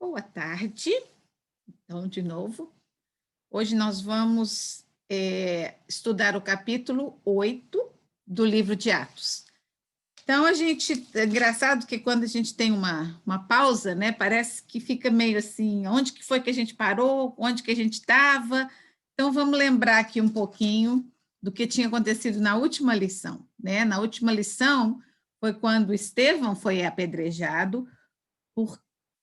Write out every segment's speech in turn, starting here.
Boa tarde. Então, de novo, hoje nós vamos estudar o capítulo 8 do livro de Atos. Então, é engraçado que quando a gente tem uma pausa, né, parece que fica meio assim, onde que foi que a gente parou, onde que a gente estava. Então, vamos lembrar aqui um pouquinho do que tinha acontecido na última lição, né? Na última lição foi quando Estevão foi apedrejado por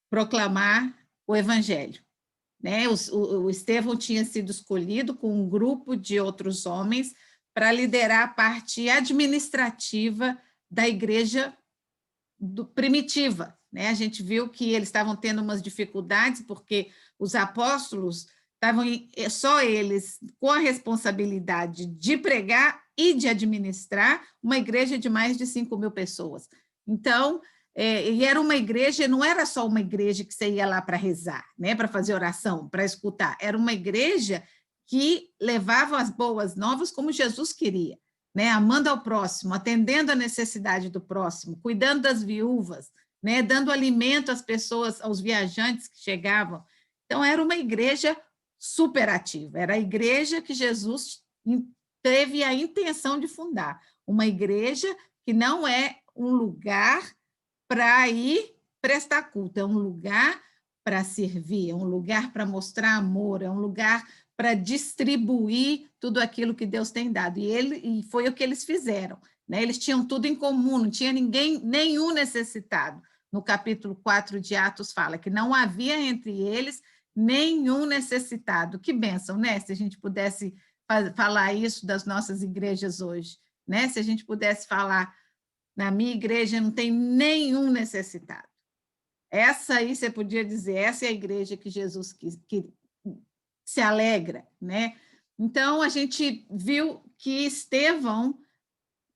proclamar o evangelho, né? O Estevão tinha sido escolhido com um grupo de outros homens para liderar a parte administrativa da igreja primitiva, né? A gente viu que eles estavam tendo umas dificuldades porque os apóstolos estavam só eles com a responsabilidade de pregar e de administrar uma igreja de mais de 5.000 pessoas. Então, e era uma igreja, não era só uma igreja que você ia lá para rezar, né, para fazer oração, para escutar, era uma igreja que levava as boas novas como Jesus queria, né, amando ao próximo, atendendo a necessidade do próximo, cuidando das viúvas, né, dando alimento às pessoas, aos viajantes que chegavam. Então, era uma igreja super ativa, era a igreja que Jesus teve a intenção de fundar, uma igreja que não é um lugar para ir prestar culto, é um lugar para servir, é um lugar para mostrar amor, é um lugar para distribuir tudo aquilo que Deus tem dado. E foi o que eles fizeram, né? Eles tinham tudo em comum, não tinha nenhum necessitado. No capítulo 4 de Atos fala que não havia entre eles nenhum necessitado. Que bênção, né? Se a gente pudesse falar isso das nossas igrejas hoje, né? Se a gente pudesse falar, na minha igreja não tem nenhum necessitado. Essa aí você podia dizer, essa é a igreja que Jesus que se alegra, né? Então, a gente viu que Estevão,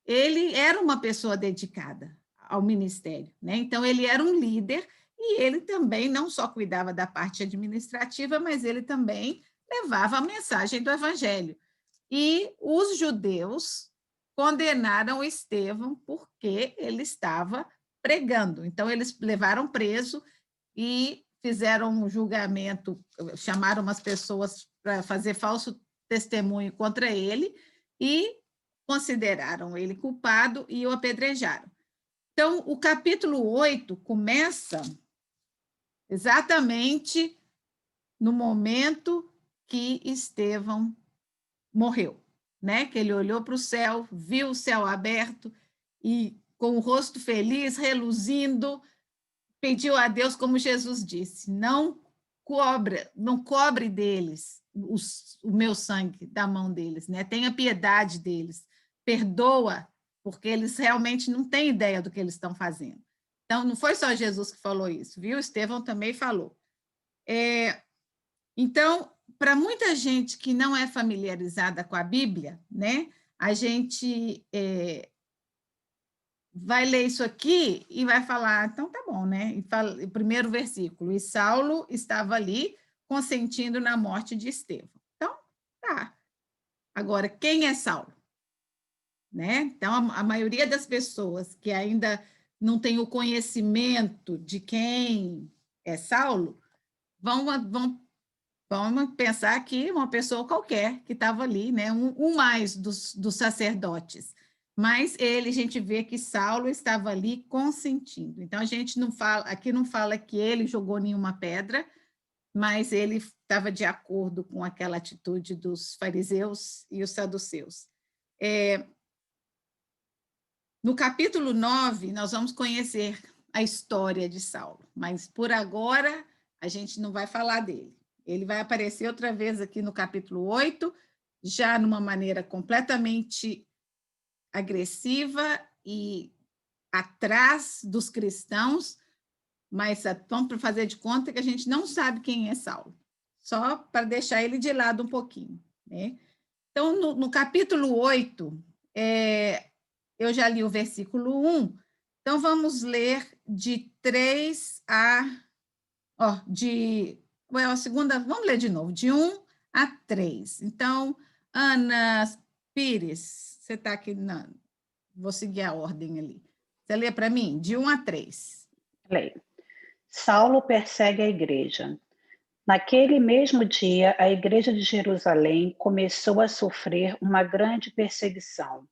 ele era uma pessoa dedicada ao ministério, né? Então, ele era um líder e ele também não só cuidava da parte administrativa, mas ele também levava a mensagem do evangelho. E os judeus condenaram Estevão porque ele estava pregando. Então, eles levaram preso e fizeram um julgamento, chamaram umas pessoas para fazer falso testemunho contra ele e consideraram ele culpado e o apedrejaram. Então, o capítulo 8 começa exatamente no momento que Estevão morreu, né? Que ele olhou para o céu, viu o céu aberto e, com o rosto feliz, reluzindo, pediu a Deus, como Jesus disse, não cobre deles o meu sangue da mão deles, né? Tenha piedade deles, perdoa, porque eles realmente não têm ideia do que eles estão fazendo. Então, não foi só Jesus que falou isso, viu? Estevão também falou. Então, para muita gente que não é familiarizada com a Bíblia, né? A gente vai ler isso aqui e vai falar, então tá bom, né? E fala, o primeiro versículo, e Saulo estava ali consentindo na morte de Estevão. Então, tá. Agora, quem é Saulo? Né? Então, a maioria das pessoas que ainda não tem o conhecimento de quem é Saulo, vamos pensar que uma pessoa qualquer que estava ali, né? Um mais dos sacerdotes. Mas a gente vê que Saulo estava ali consentindo. Então, a gente não fala, aqui não fala que ele jogou nenhuma pedra, mas ele estava de acordo com aquela atitude dos fariseus e os saduceus. No capítulo 9, nós vamos conhecer a história de Saulo, mas por agora a gente não vai falar dele. Ele vai aparecer outra vez aqui no capítulo 8, já numa maneira completamente agressiva e atrás dos cristãos, mas vamos fazer de conta que a gente não sabe quem é Saulo, só para deixar ele de lado um pouquinho, né? Então, no capítulo 8, eu já li o versículo 1, então vamos ler de 3 a... a segunda, vamos ler de novo, de 1 a 3. Então, Ana Pires, você está aqui, vou seguir a ordem ali. Você lê para mim, de 1 a 3. Leio. Saulo persegue a igreja. Naquele mesmo dia, a igreja de Jerusalém começou a sofrer uma grande perseguição,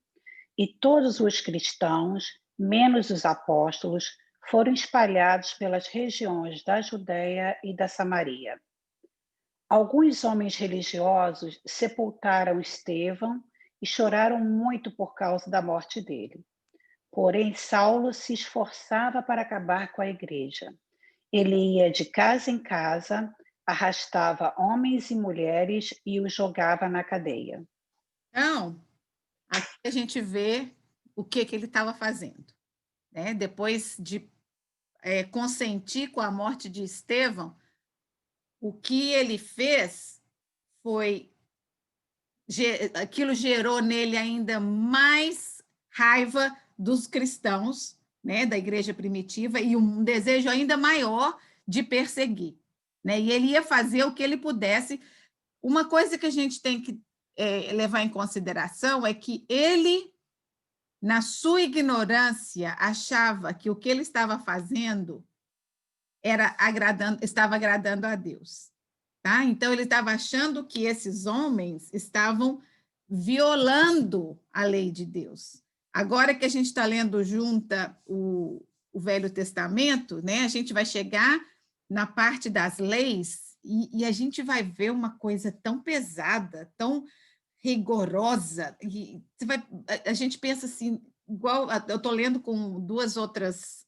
e todos os cristãos, menos os apóstolos, foram espalhados pelas regiões da Judéia e da Samaria. Alguns homens religiosos sepultaram Estevão e choraram muito por causa da morte dele. Porém, Saulo se esforçava para acabar com a igreja. Ele ia de casa em casa, arrastava homens e mulheres e os jogava na cadeia. Então, aqui a gente vê o que ele estava fazendo, né? Depois de consentir com a morte de Estevão, o que ele fez foi, aquilo gerou nele ainda mais raiva dos cristãos, né, da igreja primitiva, e um desejo ainda maior de perseguir, né? E ele ia fazer o que ele pudesse. Uma coisa que a gente tem que levar em consideração é que ele, na sua ignorância, achava que o que ele estava fazendo estava agradando a Deus. Tá? Então, ele estava achando que esses homens estavam violando a lei de Deus. Agora que a gente está lendo junta o Velho Testamento, né, a gente vai chegar na parte das leis e a gente vai ver uma coisa tão pesada, tão rigorosa, e a gente pensa assim, igual eu estou lendo com duas outras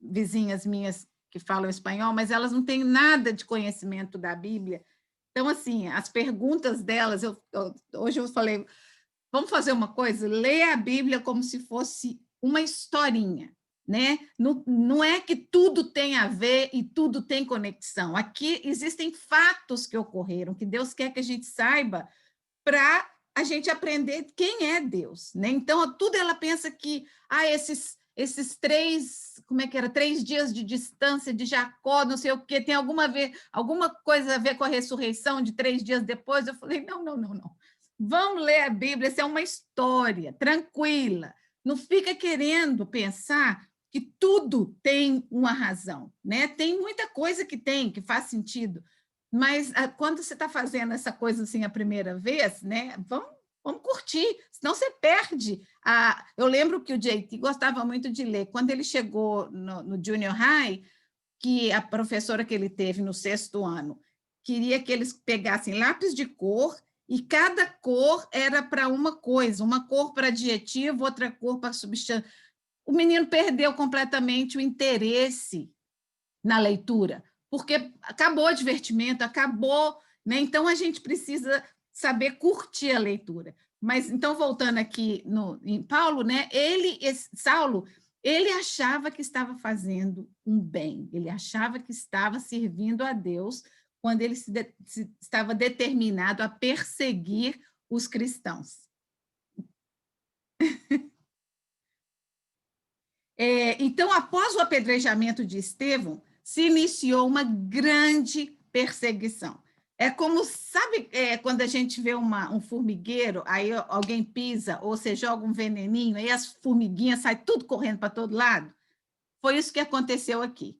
vizinhas minhas que falam espanhol, mas elas não têm nada de conhecimento da Bíblia. Então, assim, as perguntas delas, hoje eu falei, vamos fazer uma coisa, leia a Bíblia como se fosse uma historinha, né? Não é que tudo tem a ver e tudo tem conexão. Aqui existem fatos que ocorreram, que Deus quer que a gente saiba para a gente aprender quem é Deus, né? Então, tudo ela pensa que esses 3 dias de distância de Jacó, não sei o quê, tem alguma coisa a ver com a ressurreição de 3 dias depois? Eu falei, não. Vamos ler a Bíblia, essa é uma história, tranquila. Não fica querendo pensar que tudo tem uma razão, né? Tem muita coisa que faz sentido, mas quando você está fazendo essa coisa assim a primeira vez, né? Vamos curtir, senão você perde. Eu lembro que o JT gostava muito de ler. Quando ele chegou no Junior High, que a professora que ele teve no 6º ano queria que eles pegassem lápis de cor e cada cor era para uma coisa, uma cor para adjetivo, outra cor para substantivo. O menino perdeu completamente o interesse na leitura, porque acabou o divertimento, acabou, né? Então a gente precisa saber curtir a leitura. Mas então voltando aqui em Paulo, né? Saulo, ele achava que estava fazendo um bem, ele achava que estava servindo a Deus quando ele estava determinado a perseguir os cristãos. Então, após o apedrejamento de Estevão, se iniciou uma grande perseguição. É como, sabe, quando a gente vê um formigueiro, aí alguém pisa, ou você joga um veneninho, aí as formiguinhas saem tudo correndo para todo lado? Foi isso que aconteceu aqui.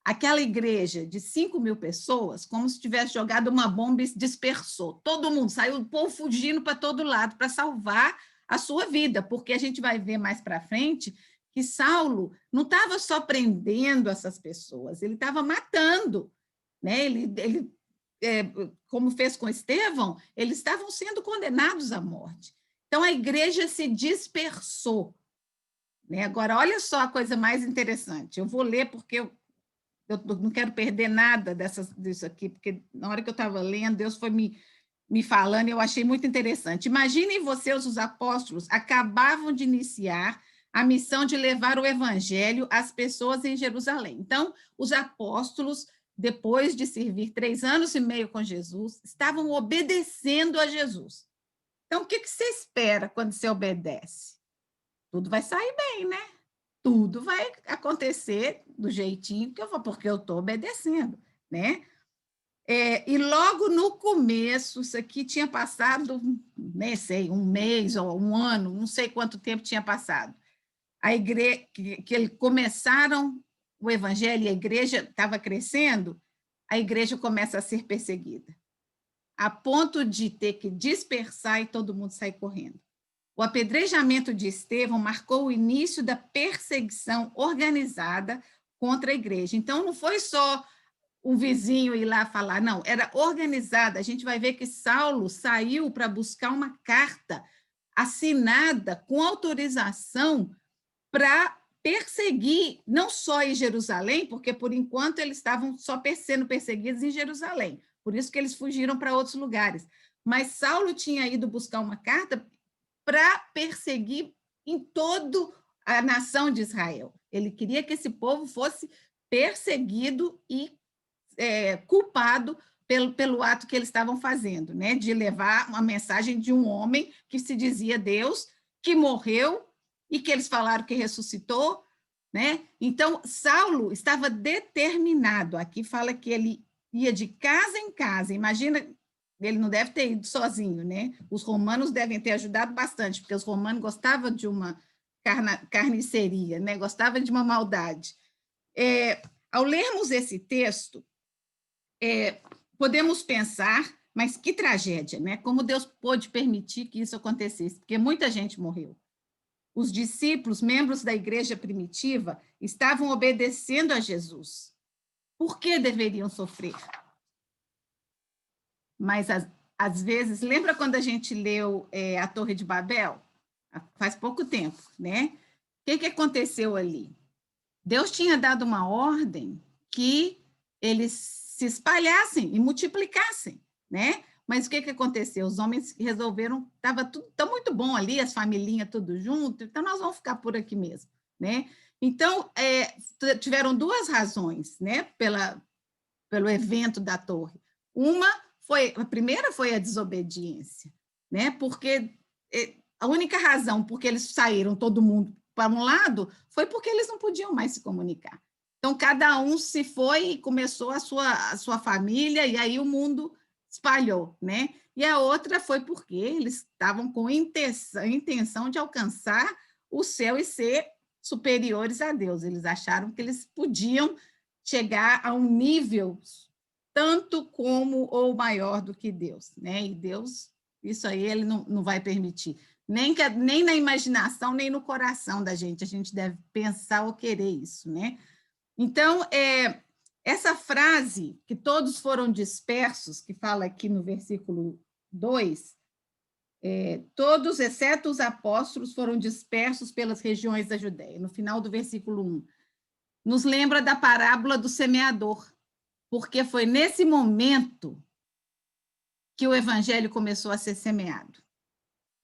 Aquela igreja de 5.000 pessoas, como se tivesse jogado uma bomba e dispersou. Todo mundo saiu, o povo fugindo para todo lado para salvar a sua vida, porque a gente vai ver mais para frente que Saulo não estava só prendendo essas pessoas, ele estava matando, né? Como fez com Estevão, eles estavam sendo condenados à morte. Então, a igreja se dispersou, né? Agora, olha só a coisa mais interessante. Eu vou ler porque eu não quero perder nada disso aqui, porque na hora que eu estava lendo, Deus foi me falando, e eu achei muito interessante. Imaginem vocês, os apóstolos, acabavam de iniciar a missão de levar o evangelho às pessoas em Jerusalém. Então, os apóstolos, depois de servir 3 anos e meio com Jesus, estavam obedecendo a Jesus. Então, o que você espera quando você obedece? Tudo vai sair bem, né? Tudo vai acontecer do jeitinho que eu vou, porque eu estou obedecendo, né? E logo no começo, isso aqui tinha passado, nem sei, 1 mês ou 1 ano, não sei quanto tempo tinha passado. A igreja, que eles começaram o evangelho e a igreja estava crescendo, a igreja começa a ser perseguida, a ponto de ter que dispersar e todo mundo sair correndo. O apedrejamento de Estevão marcou o início da perseguição organizada contra a igreja. Então, não foi só um vizinho ir lá falar, não, era organizada. A gente vai ver que Saulo saiu para buscar uma carta assinada com autorização para perseguir, não só em Jerusalém, porque, por enquanto, eles estavam só sendo perseguidos em Jerusalém, por isso que eles fugiram para outros lugares. Mas Saulo tinha ido buscar uma carta para perseguir em toda a nação de Israel. Ele queria que esse povo fosse perseguido e culpado pelo ato que eles estavam fazendo, né? De levar uma mensagem de um homem que se dizia Deus, que morreu e que eles falaram que ressuscitou, né? Então, Saulo estava determinado. Aqui fala que ele ia de casa em casa. Imagina, ele não deve ter ido sozinho, né? Os romanos devem ter ajudado bastante, porque os romanos gostavam de uma carniceria, né? Gostavam de uma maldade. Ao lermos esse texto, podemos pensar, mas que tragédia, né? Como Deus pôde permitir que isso acontecesse, porque muita gente morreu. Os discípulos, membros da igreja primitiva, estavam obedecendo a Jesus. Por que deveriam sofrer? Mas, às vezes, lembra quando a gente leu a Torre de Babel? Faz pouco tempo, né? O que aconteceu ali? Deus tinha dado uma ordem que eles se espalhassem e multiplicassem, né? Mas o que aconteceu? Os homens resolveram, estava tudo tão muito bom ali, as familhinhas tudo junto, então nós vamos ficar por aqui mesmo, né? Então, tiveram duas razões, né, pelo evento da torre. A primeira foi a desobediência, né? Porque a única razão porque eles saíram todo mundo para um lado foi porque eles não podiam mais se comunicar. Então, cada um se foi e começou a sua família, e aí o mundo espalhou, né? E a outra foi porque eles estavam com a intenção de alcançar o céu e ser superiores a Deus. Eles acharam que eles podiam chegar a um nível tanto como ou maior do que Deus, né? E Deus, isso aí ele não vai permitir. Nem na imaginação, nem no coração da gente. A gente deve pensar ou querer isso, né? Então, essa frase, que todos foram dispersos, que fala aqui no versículo 2, todos, exceto os apóstolos, foram dispersos pelas regiões da Judéia. No final do versículo 1, nos lembra da parábola do semeador, porque foi nesse momento que o evangelho começou a ser semeado.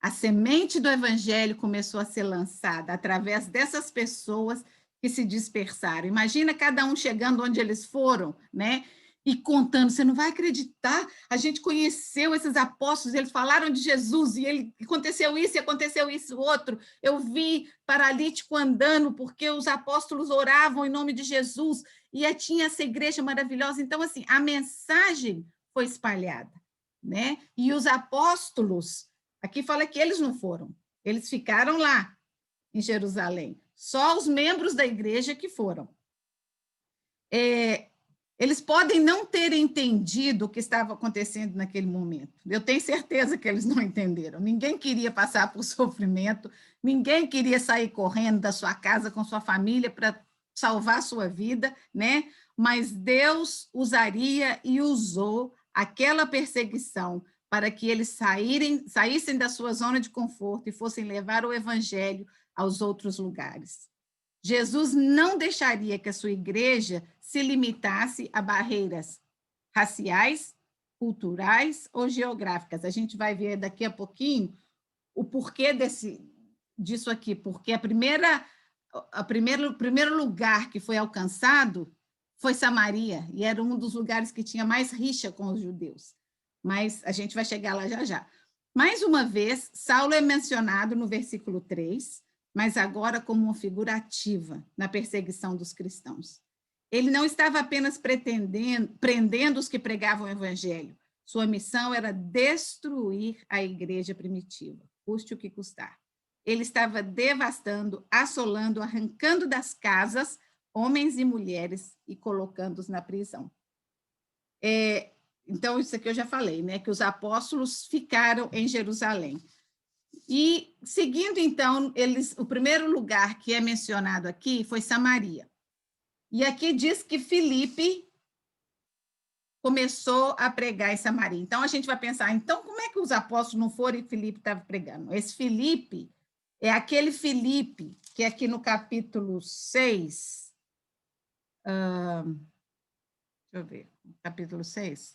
A semente do evangelho começou a ser lançada através dessas pessoas que se dispersaram. Imagina cada um chegando onde eles foram, né? E contando, você não vai acreditar, a gente conheceu esses apóstolos, eles falaram de Jesus, e aconteceu isso, e aconteceu isso, outro. Eu vi paralítico andando, porque os apóstolos oravam em nome de Jesus, e tinha essa igreja maravilhosa. Então, assim, a mensagem foi espalhada, né? E os apóstolos, aqui fala que eles não foram, eles ficaram lá, em Jerusalém. Só os membros da igreja que foram. Eles podem não ter entendido o que estava acontecendo naquele momento. Eu tenho certeza que eles não entenderam. Ninguém queria passar por sofrimento, ninguém queria sair correndo da sua casa com sua família para salvar a sua vida, né? Mas Deus usaria e usou aquela perseguição para que eles saíssem da sua zona de conforto e fossem levar o evangelho aos outros lugares. Jesus não deixaria que a sua igreja se limitasse a barreiras raciais, culturais ou geográficas. A gente vai ver daqui a pouquinho o porquê disso aqui, porque o primeiro lugar que foi alcançado foi Samaria, e era um dos lugares que tinha mais rixa com os judeus. Mas a gente vai chegar lá já já. Mais uma vez, Saulo é mencionado no versículo 3, mas agora como uma figura ativa na perseguição dos cristãos. Ele não estava apenas prendendo os que pregavam o evangelho. Sua missão era destruir a igreja primitiva, custe o que custar. Ele estava devastando, assolando, arrancando das casas homens e mulheres, e colocando-os na prisão. Então, isso aqui eu já falei, né? Que os apóstolos ficaram em Jerusalém. E, seguindo, então, o primeiro lugar que é mencionado aqui foi Samaria. E aqui diz que Filipe começou a pregar em Samaria. Então, a gente vai pensar, então, como é que os apóstolos não foram e Filipe estava pregando? Esse Filipe é aquele Filipe que aqui no capítulo 6, deixa eu ver, capítulo 6,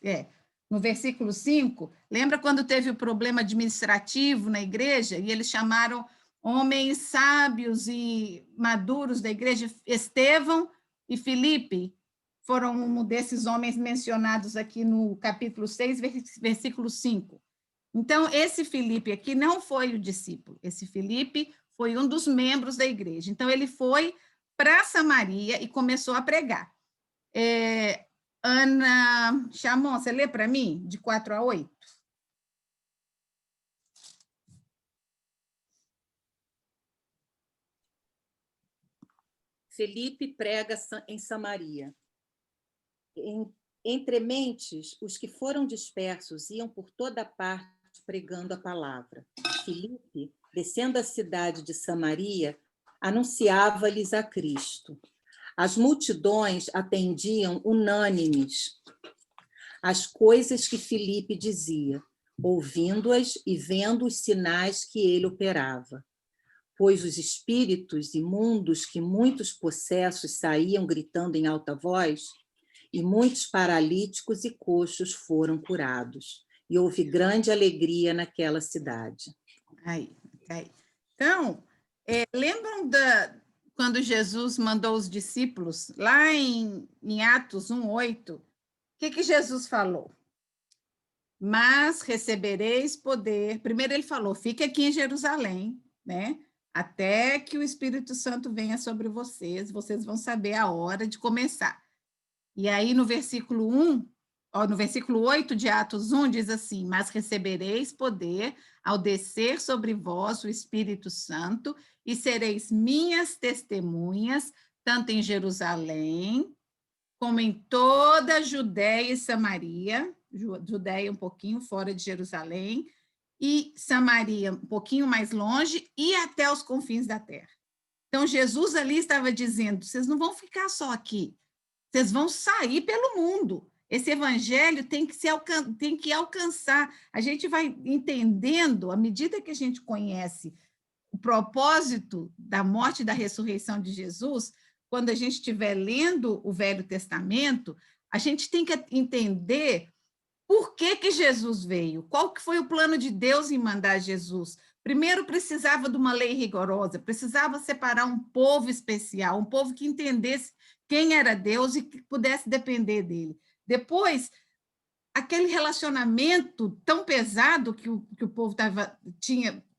no versículo 5, lembra quando teve o problema administrativo na igreja e eles chamaram homens sábios e maduros da igreja, Estevão e Filipe, foram um desses homens mencionados aqui no capítulo 6, versículo 5. Então, esse Filipe aqui não foi o discípulo, esse Filipe foi um dos membros da igreja. Então, ele foi para Samaria e começou a pregar. Ana Chamon, você lê para mim, de 4 a 8? Felipe prega em Samaria. Entre mentes, os que foram dispersos iam por toda parte pregando a palavra. Filipe, descendo a cidade de Samaria, anunciava-lhes a Cristo. As multidões atendiam unânimes às coisas que Filipe dizia, ouvindo-as e vendo os sinais que ele operava. Pois os espíritos imundos que muitos possessos saíam gritando em alta voz, e muitos paralíticos e coxos foram curados. E houve grande alegria naquela cidade. Aí. Então, lembram quando Jesus mandou os discípulos, lá em Atos 1:8, o que Jesus falou? Mas recebereis poder. Primeiro ele falou, fique aqui em Jerusalém, né? Até que o Espírito Santo venha sobre vocês, vocês vão saber a hora de começar. E aí no versículo 8 de Atos 1 diz assim, mas recebereis poder ao descer sobre vós o Espírito Santo e sereis minhas testemunhas, tanto em Jerusalém, como em toda a Judéia e Samaria, Judéia um pouquinho fora de Jerusalém, e Samaria um pouquinho mais longe, e até os confins da terra. Então, Jesus ali estava dizendo, vocês não vão ficar só aqui, vocês vão sair pelo mundo. Esse evangelho tem que alcançar. A gente vai entendendo, à medida que a gente conhece o propósito da morte e da ressurreição de Jesus, quando a gente estiver lendo o Velho Testamento, a gente tem que entender por que Jesus veio, qual que foi o plano de Deus em mandar Jesus. Primeiro, precisava de uma lei rigorosa, precisava separar um povo especial, um povo que entendesse quem era Deus e que pudesse depender dele. Depois, aquele relacionamento tão pesado que o povo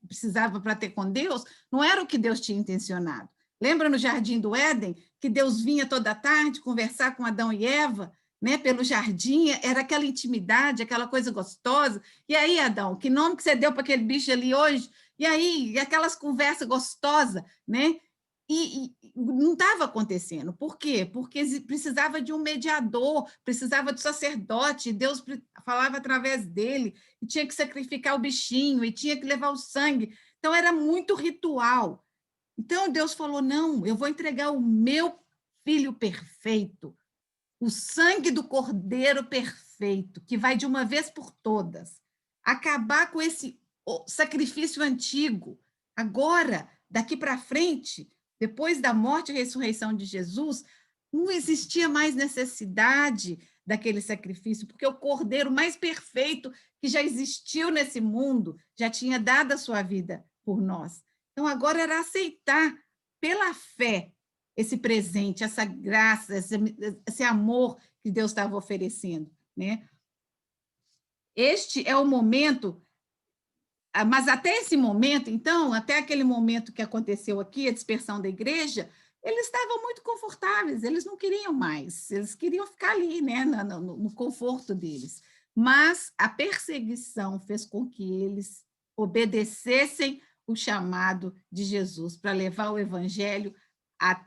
precisava para ter com Deus, não era o que Deus tinha intencionado. Lembra no Jardim do Éden, que Deus vinha toda tarde conversar com Adão e Eva, né, pelo jardim, era aquela intimidade, aquela coisa gostosa. E aí, Adão, que nome que você deu para aquele bicho ali hoje? E aí, aquelas conversas gostosas, né? E não estava acontecendo. Por quê? Porque precisava de um mediador, precisava do sacerdote, Deus falava através dele, e tinha que sacrificar o bichinho, e tinha que levar o sangue. Então, era muito ritual. Então, Deus falou, não, eu vou entregar o meu filho perfeito, o sangue do cordeiro perfeito, que vai de uma vez por todas, acabar com esse sacrifício antigo. Agora, daqui para frente, depois da morte e ressurreição de Jesus, não existia mais necessidade daquele sacrifício, porque o cordeiro mais perfeito que já existiu nesse mundo já tinha dado a sua vida por nós. Então, agora era aceitar pela fé esse presente, essa graça, esse amor que Deus estava oferecendo, né? Este é o momento, mas até esse momento, então, até aquele momento que aconteceu aqui, a dispersão da igreja, eles estavam muito confortáveis, eles não queriam mais, eles queriam ficar ali, né, no conforto deles. Mas a perseguição fez com que eles obedecessem o chamado de Jesus para levar o evangelho a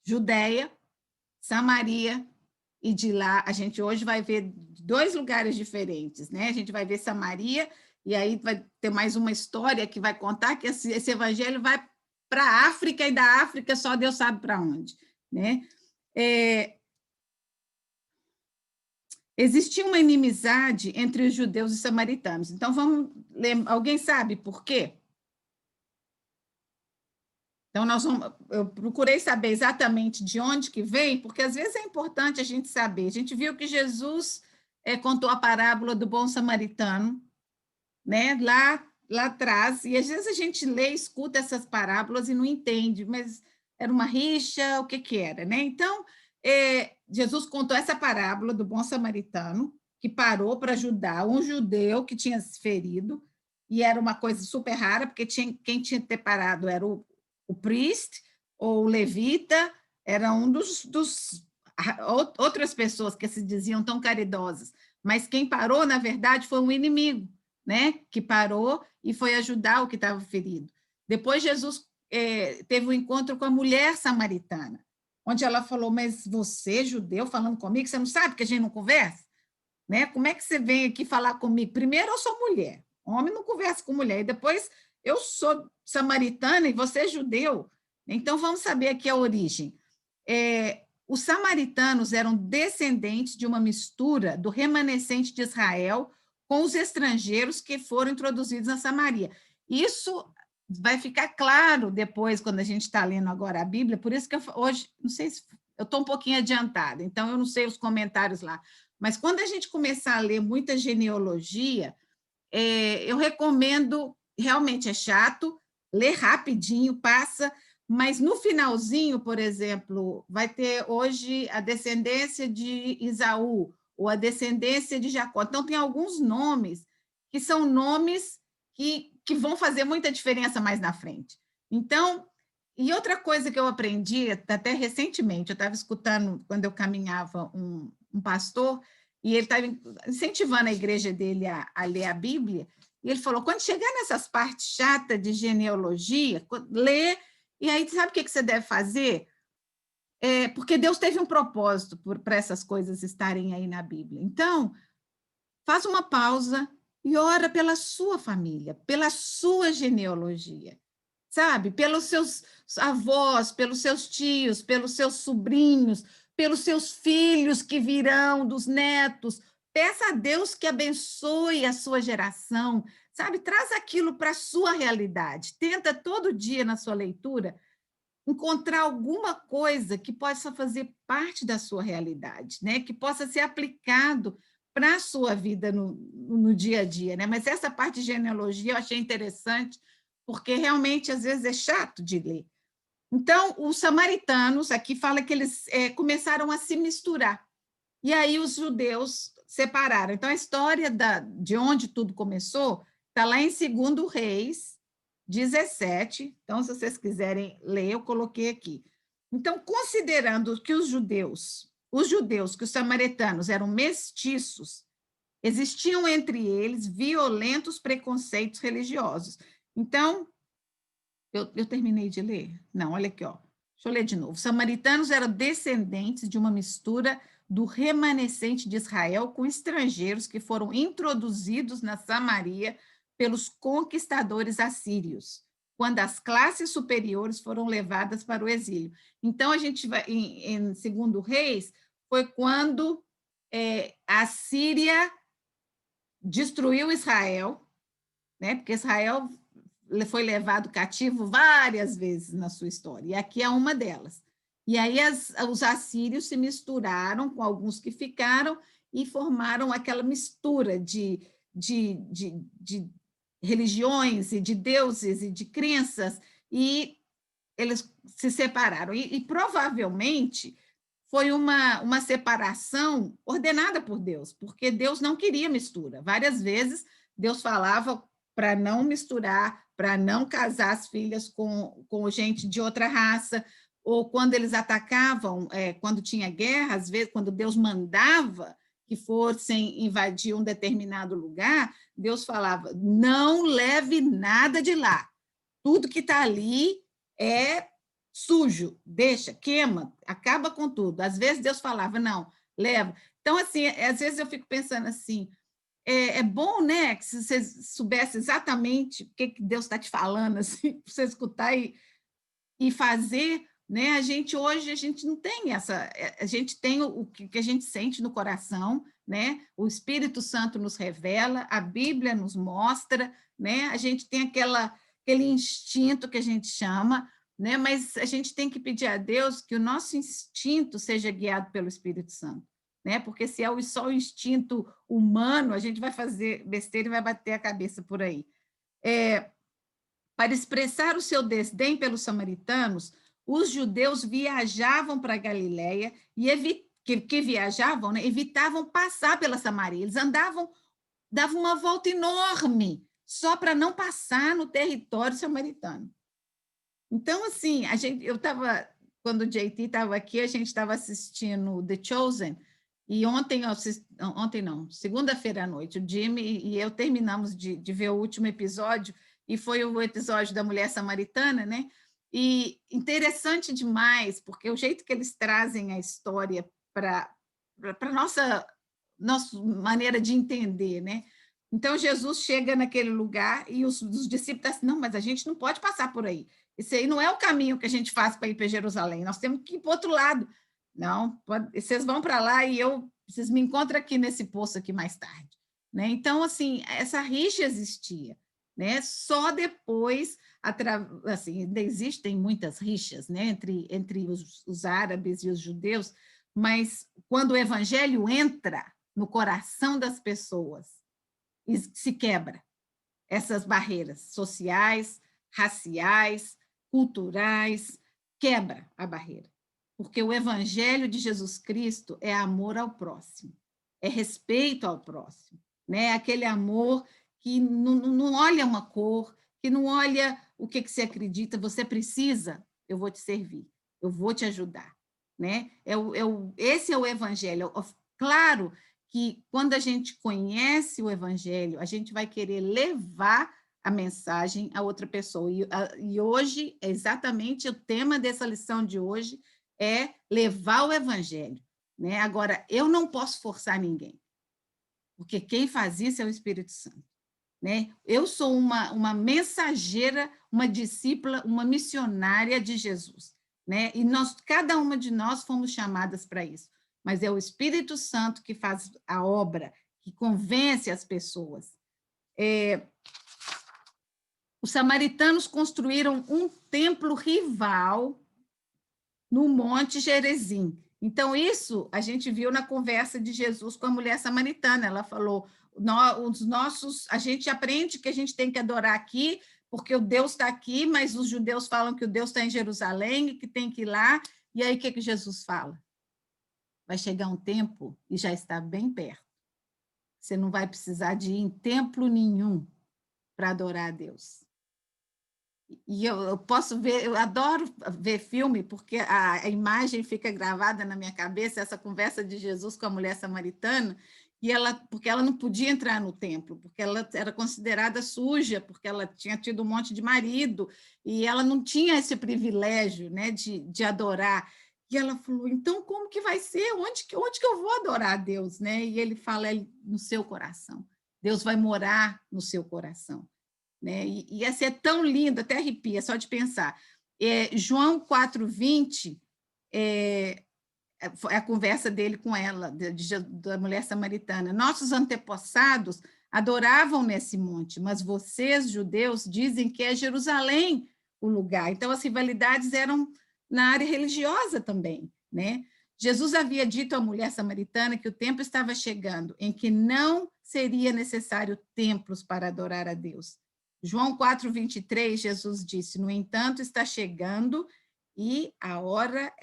Judéia, Samaria, e de lá a gente hoje vai ver 2 lugares diferentes, né? A gente vai ver Samaria, e aí vai ter mais uma história que vai contar que esse evangelho vai para a África, e da África só Deus sabe para onde, né? Existia uma inimizade entre os judeus e samaritanos. Então, vamos lembrar, alguém sabe por quê? Então, eu procurei saber exatamente de onde que vem, porque às vezes é importante a gente saber. A gente viu que Jesus contou a parábola do bom samaritano, né? Lá atrás, e às vezes a gente lê, escuta essas parábolas e não entende, mas era uma rixa, o que que era, né? Então, Jesus contou essa parábola do bom samaritano, que parou para ajudar um judeu que tinha se ferido, e era uma coisa super rara, porque quem tinha que ter parado era o priest ou o levita, era um dos outras pessoas que se diziam tão caridosas, mas quem parou, na verdade, foi um inimigo, né? Que parou e foi ajudar o que estava ferido. Depois Jesus teve um encontro com a mulher samaritana, onde ela falou, mas você, judeu, falando comigo, você não sabe que a gente não conversa? Né? Como é que você vem aqui falar comigo? Primeiro, eu sou mulher, homem não conversa com mulher, e depois eu sou samaritana e você é judeu. Então, vamos saber aqui a origem. Os samaritanos eram descendentes de uma mistura do remanescente de Israel com os estrangeiros que foram introduzidos na Samaria. Isso vai ficar claro depois, quando a gente está lendo agora a Bíblia, por isso que hoje, não sei se eu estou um pouquinho adiantada, então eu não sei os comentários lá, mas quando a gente começar a ler muita genealogia, eu recomendo, realmente é chato, ler rapidinho, passa, mas no finalzinho, por exemplo, vai ter hoje a descendência de Esaú, ou a descendência de Jacó. Então, tem alguns nomes que são nomes que vão fazer muita diferença mais na frente. Então, e outra coisa que eu aprendi, até recentemente, eu estava escutando, quando eu caminhava, um pastor, e ele estava incentivando a igreja dele a ler a Bíblia, e ele falou, quando chegar nessas partes chatas de genealogia, lê, e aí sabe o que você deve fazer? Porque Deus teve um propósito para essas coisas estarem aí na Bíblia. Então, faz uma pausa e ora pela sua família, pela sua genealogia, sabe? Pelos seus avós, pelos seus tios, pelos seus sobrinhos, pelos seus filhos que virão, dos netos. Peça a Deus que abençoe a sua geração, sabe? Traz aquilo para a sua realidade. Tenta todo dia na sua leitura encontrar alguma coisa que possa fazer parte da sua realidade, né? Que possa ser aplicado para a sua vida no dia a dia, né? Mas essa parte de genealogia eu achei interessante, porque realmente às vezes é chato de ler. Então, os samaritanos, aqui fala que eles começaram a se misturar, e aí os judeus separaram. Então, a história de onde tudo começou está lá em 2 Reis 17. Então, se vocês quiserem ler, eu coloquei aqui. Então, considerando que os judeus, que os samaritanos eram mestiços, existiam entre eles violentos preconceitos religiosos. Então, eu terminei de ler? Não, olha aqui, ó. Deixa eu ler de novo. Os samaritanos eram descendentes de uma mistura do remanescente de Israel com estrangeiros que foram introduzidos na Samaria pelos conquistadores assírios, quando as classes superiores foram levadas para o exílio. Então, a gente vai, em 2 Reis, foi quando a Síria destruiu Israel, né? Porque Israel foi levado cativo várias vezes na sua história, e aqui é uma delas. E aí os assírios se misturaram com alguns que ficaram e formaram aquela mistura de religiões e de deuses e de crenças, e eles se separaram. E provavelmente foi uma separação ordenada por Deus, porque Deus não queria mistura. Várias vezes Deus falava para não misturar, para não casar as filhas com gente de outra raça, ou quando eles atacavam, quando tinha guerra, às vezes, quando Deus mandava que fossem invadir um determinado lugar, Deus falava, não leve nada de lá, tudo que está ali é sujo, deixa, queima, acaba com tudo. Às vezes Deus falava, não, leva. Então, assim, às vezes eu fico pensando assim, é bom, né, que se você soubesse exatamente o que Deus está te falando, assim, para você escutar e fazer, né? Hoje a gente não tem essa, a gente tem o que a gente sente no coração, né? O Espírito Santo nos revela, a Bíblia nos mostra, né? A gente tem aquele instinto que a gente chama, né? Mas a gente tem que pedir a Deus que o nosso instinto seja guiado pelo Espírito Santo, né? Porque se é só o instinto humano, a gente vai fazer besteira e vai bater a cabeça por aí. Para expressar o seu desdém pelos samaritanos, os judeus viajavam para a Galiléia e que viajavam, né, evitavam passar pela Samaria. Eles davam uma volta enorme só para não passar no território samaritano. Então, assim, quando o JT estava aqui, a gente estava assistindo The Chosen, e ontem não, segunda-feira à noite, o Jimmy e eu terminamos de ver o último episódio, e foi o episódio da mulher samaritana, né? E interessante demais, porque o jeito que eles trazem a história para a nossa maneira de entender, né? Então, Jesus chega naquele lugar e os discípulos dizem, não, mas a gente não pode passar por aí. Isso aí não é o caminho que a gente faz para ir para Jerusalém, nós temos que ir para o outro lado. Não, vocês vão para lá e vocês me encontram aqui nesse poço aqui mais tarde. Né? Então, assim, essa rixa existia. Né? Só depois, assim, ainda existem muitas rixas, né? entre os árabes e os judeus, mas quando o evangelho entra no coração das pessoas, se quebra essas barreiras sociais, raciais, culturais, quebra a barreira. Porque o evangelho de Jesus Cristo é amor ao próximo, é respeito ao próximo, né? Aquele amor que não olha uma cor, que não olha o que você acredita, você precisa, eu vou te servir, eu vou te ajudar, né? Esse é o evangelho. Claro que quando a gente conhece o evangelho, a gente vai querer levar a mensagem a outra pessoa. E hoje, exatamente o tema dessa lição de hoje é levar o evangelho. Né? Agora, eu não posso forçar ninguém, porque quem faz isso é o Espírito Santo. Né? Eu sou uma mensageira, uma discípula, uma missionária de Jesus. Né? E cada uma de nós fomos chamadas para isso. Mas é o Espírito Santo que faz a obra, que convence as pessoas. Os samaritanos construíram um templo rival no Monte Gerizim. Então, isso a gente viu na conversa de Jesus com a mulher samaritana. Ela falou, a gente aprende que a gente tem que adorar aqui, porque o Deus está aqui, mas os judeus falam que o Deus está em Jerusalém e que tem que ir lá. E aí, o que Jesus fala? Vai chegar um tempo, e já está bem perto, você não vai precisar de ir em templo nenhum para adorar a Deus. E eu posso ver, eu adoro ver filme, porque a imagem fica gravada na minha cabeça, essa conversa de Jesus com a mulher samaritana, porque ela não podia entrar no templo, porque ela era considerada suja, porque ela tinha tido um monte de marido, e ela não tinha esse privilégio, né, de adorar. E ela falou, então como que vai ser? Onde que eu vou adorar a Deus? Né? E ele fala, no seu coração. Deus vai morar no seu coração. Né? E ia ser tão lindo, até arrepia, só de pensar. João 4,20 é a conversa dele com ela, da mulher samaritana. Nossos antepassados adoravam nesse monte, mas vocês, judeus, dizem que é Jerusalém o lugar. Então, as rivalidades eram na área religiosa também. Né? Jesus havia dito à mulher samaritana que o tempo estava chegando em que não seria necessário templos para adorar a Deus. João 4,23, Jesus disse, no entanto, está chegando e a hora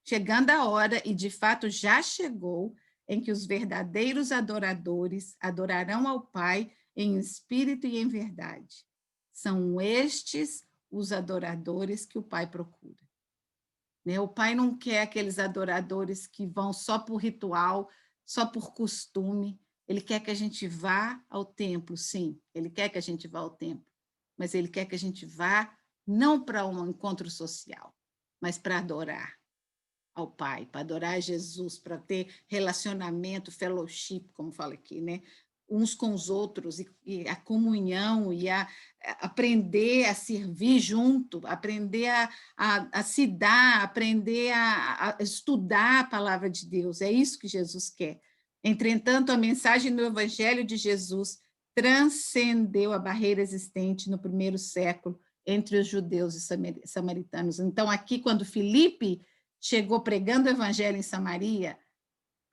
chegando a hora, e de fato já chegou, em que os verdadeiros adoradores adorarão ao Pai em espírito e em verdade. São estes os adoradores que o Pai procura. Né? O Pai não quer aqueles adoradores que vão só por ritual, só por costume. Ele quer que a gente vá ao templo, sim, ele quer que a gente vá ao templo, mas ele quer que a gente vá não para um encontro social, mas para adorar ao Pai, para adorar a Jesus, para ter relacionamento, fellowship, como fala aqui, né? Uns com os outros, e a comunhão, e a aprender a servir junto, aprender a se dar, aprender a estudar a palavra de Deus. É isso que Jesus quer. Entretanto, a mensagem do Evangelho de Jesus transcendeu a barreira existente no primeiro século entre os judeus e samaritanos. Então, aqui, quando Filipe chegou pregando o Evangelho em Samaria,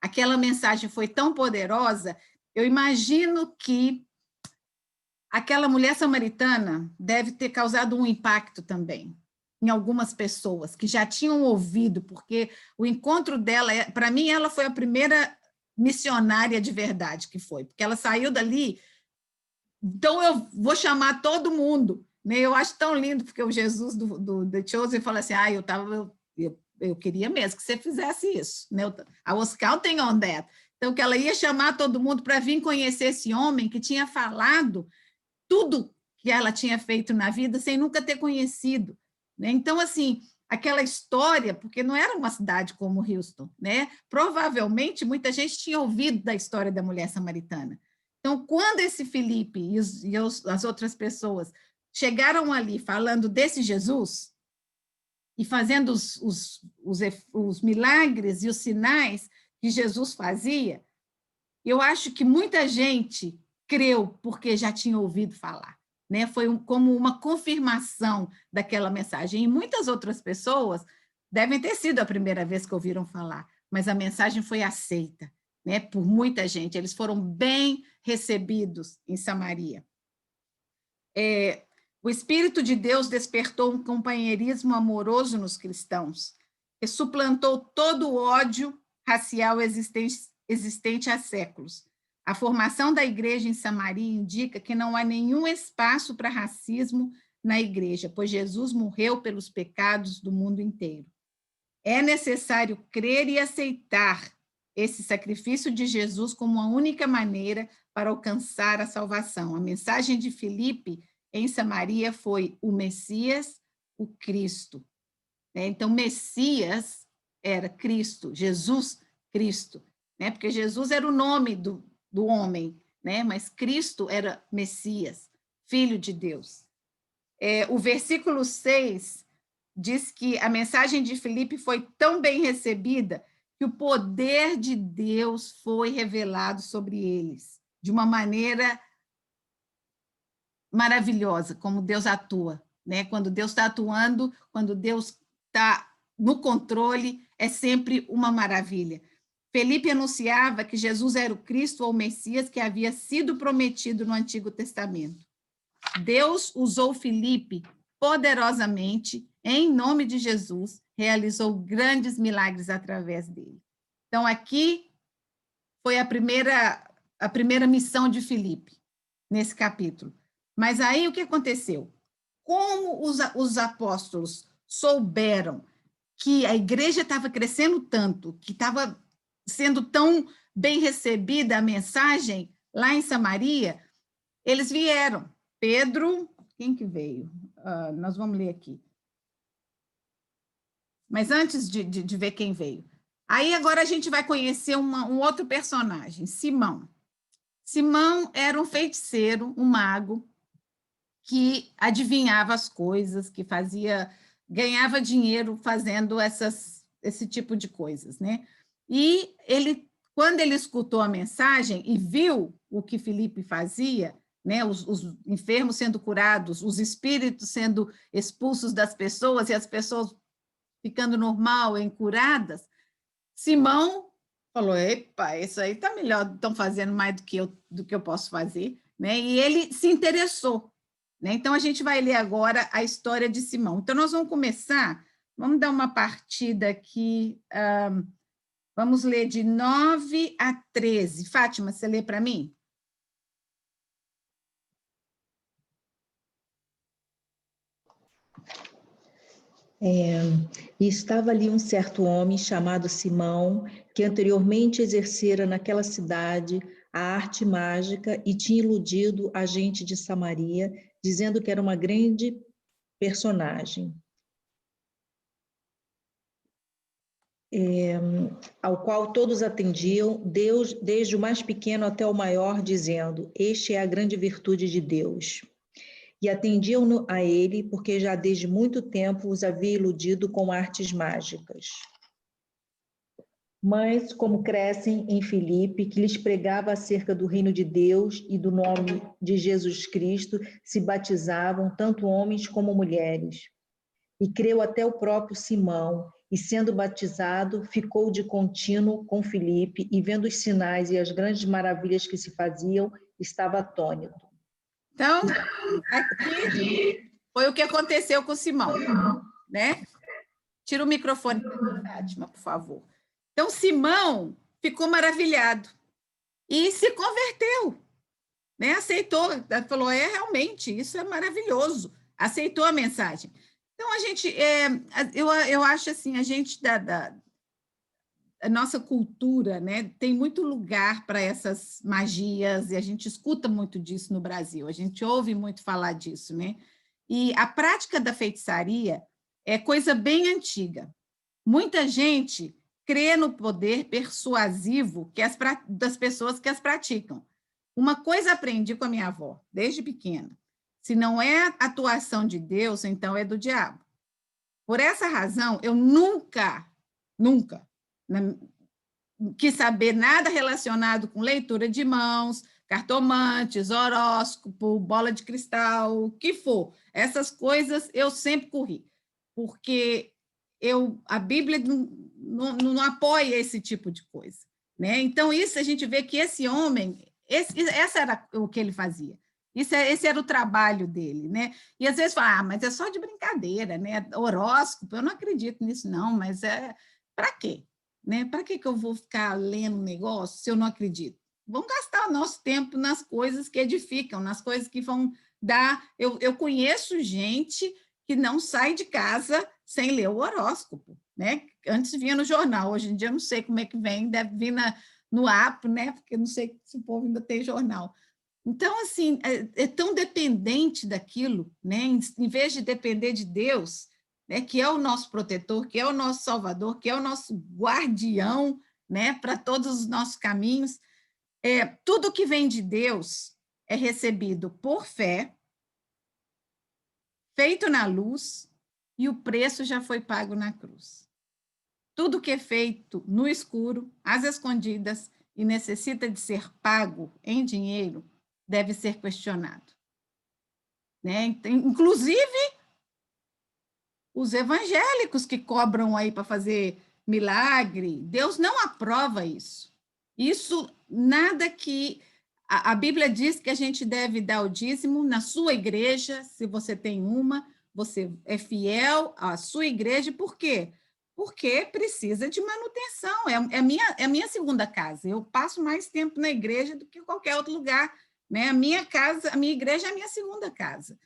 aquela mensagem foi tão poderosa. Eu imagino que aquela mulher samaritana deve ter causado um impacto também em algumas pessoas que já tinham ouvido, porque o encontro dela, para mim, ela foi a primeira missionária de verdade que foi, porque ela saiu dali. Então, eu vou chamar todo mundo, né? Eu acho tão lindo, porque o Jesus do The Chosen fala assim, eu queria mesmo que você fizesse isso, né? I was counting on that. Então, que ela ia chamar todo mundo para vir conhecer esse homem que tinha falado tudo que ela tinha feito na vida sem nunca ter conhecido, né? Então, assim, aquela história, porque não era uma cidade como Houston, né? Provavelmente, muita gente tinha ouvido da história da mulher samaritana. Então, quando esse Filipe e as outras pessoas chegaram ali falando desse Jesus e fazendo os milagres e os sinais que Jesus fazia, eu acho que muita gente creu porque já tinha ouvido falar, né? Foi como uma confirmação daquela mensagem. E muitas outras pessoas devem ter sido a primeira vez que ouviram falar, mas a mensagem foi aceita, né? Por muita gente. Eles foram bem recebidos em Samaria. O Espírito de Deus despertou um companheirismo amoroso nos cristãos, que suplantou todo o ódio racial existente há séculos. A formação da igreja em Samaria indica que não há nenhum espaço para racismo na igreja, pois Jesus morreu pelos pecados do mundo inteiro. É necessário crer e aceitar esse sacrifício de Jesus como a única maneira para alcançar a salvação. A mensagem de Filipe em Samaria foi o Messias, o Cristo. Então, Messias era Cristo, Jesus Cristo, né? Porque Jesus era o nome do homem, né? Mas Cristo era Messias, Filho de Deus. O versículo 6 diz que a mensagem de Filipe foi tão bem recebida que o poder de Deus foi revelado sobre eles, de uma maneira maravilhosa, como Deus atua, né? Quando Deus está atuando, quando Deus está no controle, é sempre uma maravilha. Felipe anunciava que Jesus era o Cristo ou o Messias que havia sido prometido no Antigo Testamento. Deus usou Felipe poderosamente, em nome de Jesus, realizou grandes milagres através dele. Então, aqui foi a primeira missão de Felipe, nesse capítulo. Mas aí, o que aconteceu? Como os apóstolos souberam que a igreja estava crescendo tanto, que estava sendo tão bem recebida a mensagem lá em Samaria, eles vieram. Pedro, quem que veio? Nós vamos ler aqui. Mas antes de ver quem veio. Aí agora a gente vai conhecer um outro personagem, Simão. Simão era um feiticeiro, um mago, que adivinhava as coisas, que ganhava dinheiro fazendo esse tipo de coisas, né? E quando ele escutou a mensagem e viu o que Filipe fazia, né, os enfermos sendo curados, os espíritos sendo expulsos das pessoas e as pessoas ficando normal, curadas, Simão falou, epa, isso aí está melhor, estão fazendo mais do que eu posso fazer, né? E ele se interessou, né? Então, a gente vai ler agora a história de Simão. Então, nós vamos começar, vamos dar uma partida aqui, vamos ler de 9 a 13. Fátima, você lê para mim? E estava ali um certo homem chamado Simão, que anteriormente exercera naquela cidade a arte mágica e tinha iludido a gente de Samaria, dizendo que era uma grande personagem, ao qual todos atendiam, Deus, desde o mais pequeno até o maior, dizendo: este é a grande virtude de Deus. E atendiam a ele, porque já desde muito tempo os havia iludido com artes mágicas. Mas, como crescem em Filipe, que lhes pregava acerca do reino de Deus e do nome de Jesus Cristo, se batizavam tanto homens como mulheres. E creu até o próprio Simão, e sendo batizado, ficou de contínuo com Filipe, e vendo os sinais e as grandes maravilhas que se faziam, estava atônito. Então, aqui foi o que aconteceu com Simão, né? Tira o microfone, Fátima, por favor. Então, Simão ficou maravilhado e se converteu, né? Aceitou, falou, realmente, isso é maravilhoso. Aceitou a mensagem. Então, a gente, eu acho assim, a gente a nossa cultura, né, tem muito lugar para essas magias, e a gente escuta muito disso no Brasil, a gente ouve muito falar disso, né? E a prática da feitiçaria é coisa bem antiga. Muita gente crê no poder persuasivo das pessoas que as praticam. Uma coisa aprendi com a minha avó, desde pequena: se não é a atuação de Deus, então é do diabo. Por essa razão, eu nunca quis saber nada relacionado com leitura de mãos, cartomantes, horóscopo, bola de cristal, o que for. Essas coisas eu sempre corri, porque a Bíblia não apoia esse tipo de coisa, né? Então, isso a gente vê que esse homem, essa era o que ele fazia. Esse era o trabalho dele, né? E às vezes fala, mas é só de brincadeira, né? Horóscopo, eu não acredito nisso, não, mas para quê? Né? Para que eu vou ficar lendo um negócio se eu não acredito? Vamos gastar o nosso tempo nas coisas que edificam, nas coisas que vão dar. Eu conheço gente que não sai de casa sem ler o horóscopo, né? Antes vinha no jornal, hoje em dia eu não sei como é que vem, deve vir no app, né? Porque eu não sei se o povo ainda tem jornal. Então, assim, é tão dependente daquilo, né? Em vez de depender de Deus, né? Que é o nosso protetor, que é o nosso salvador, que é o nosso guardião, né? Para todos os nossos caminhos. Tudo que vem de Deus é recebido por fé, feito na luz, e o preço já foi pago na cruz. Tudo que é feito no escuro, às escondidas, e necessita de ser pago em dinheiro, deve ser questionado. Né? Inclusive, os evangélicos que cobram aí para fazer milagre, Deus não aprova isso. Isso, nada que... A Bíblia diz que a gente deve dar o dízimo na sua igreja, se você tem uma, você é fiel à sua igreja, por quê? Porque precisa de manutenção, é a minha segunda casa, eu passo mais tempo na igreja do que em qualquer outro lugar, né? A minha casa, a minha igreja é a minha segunda casa.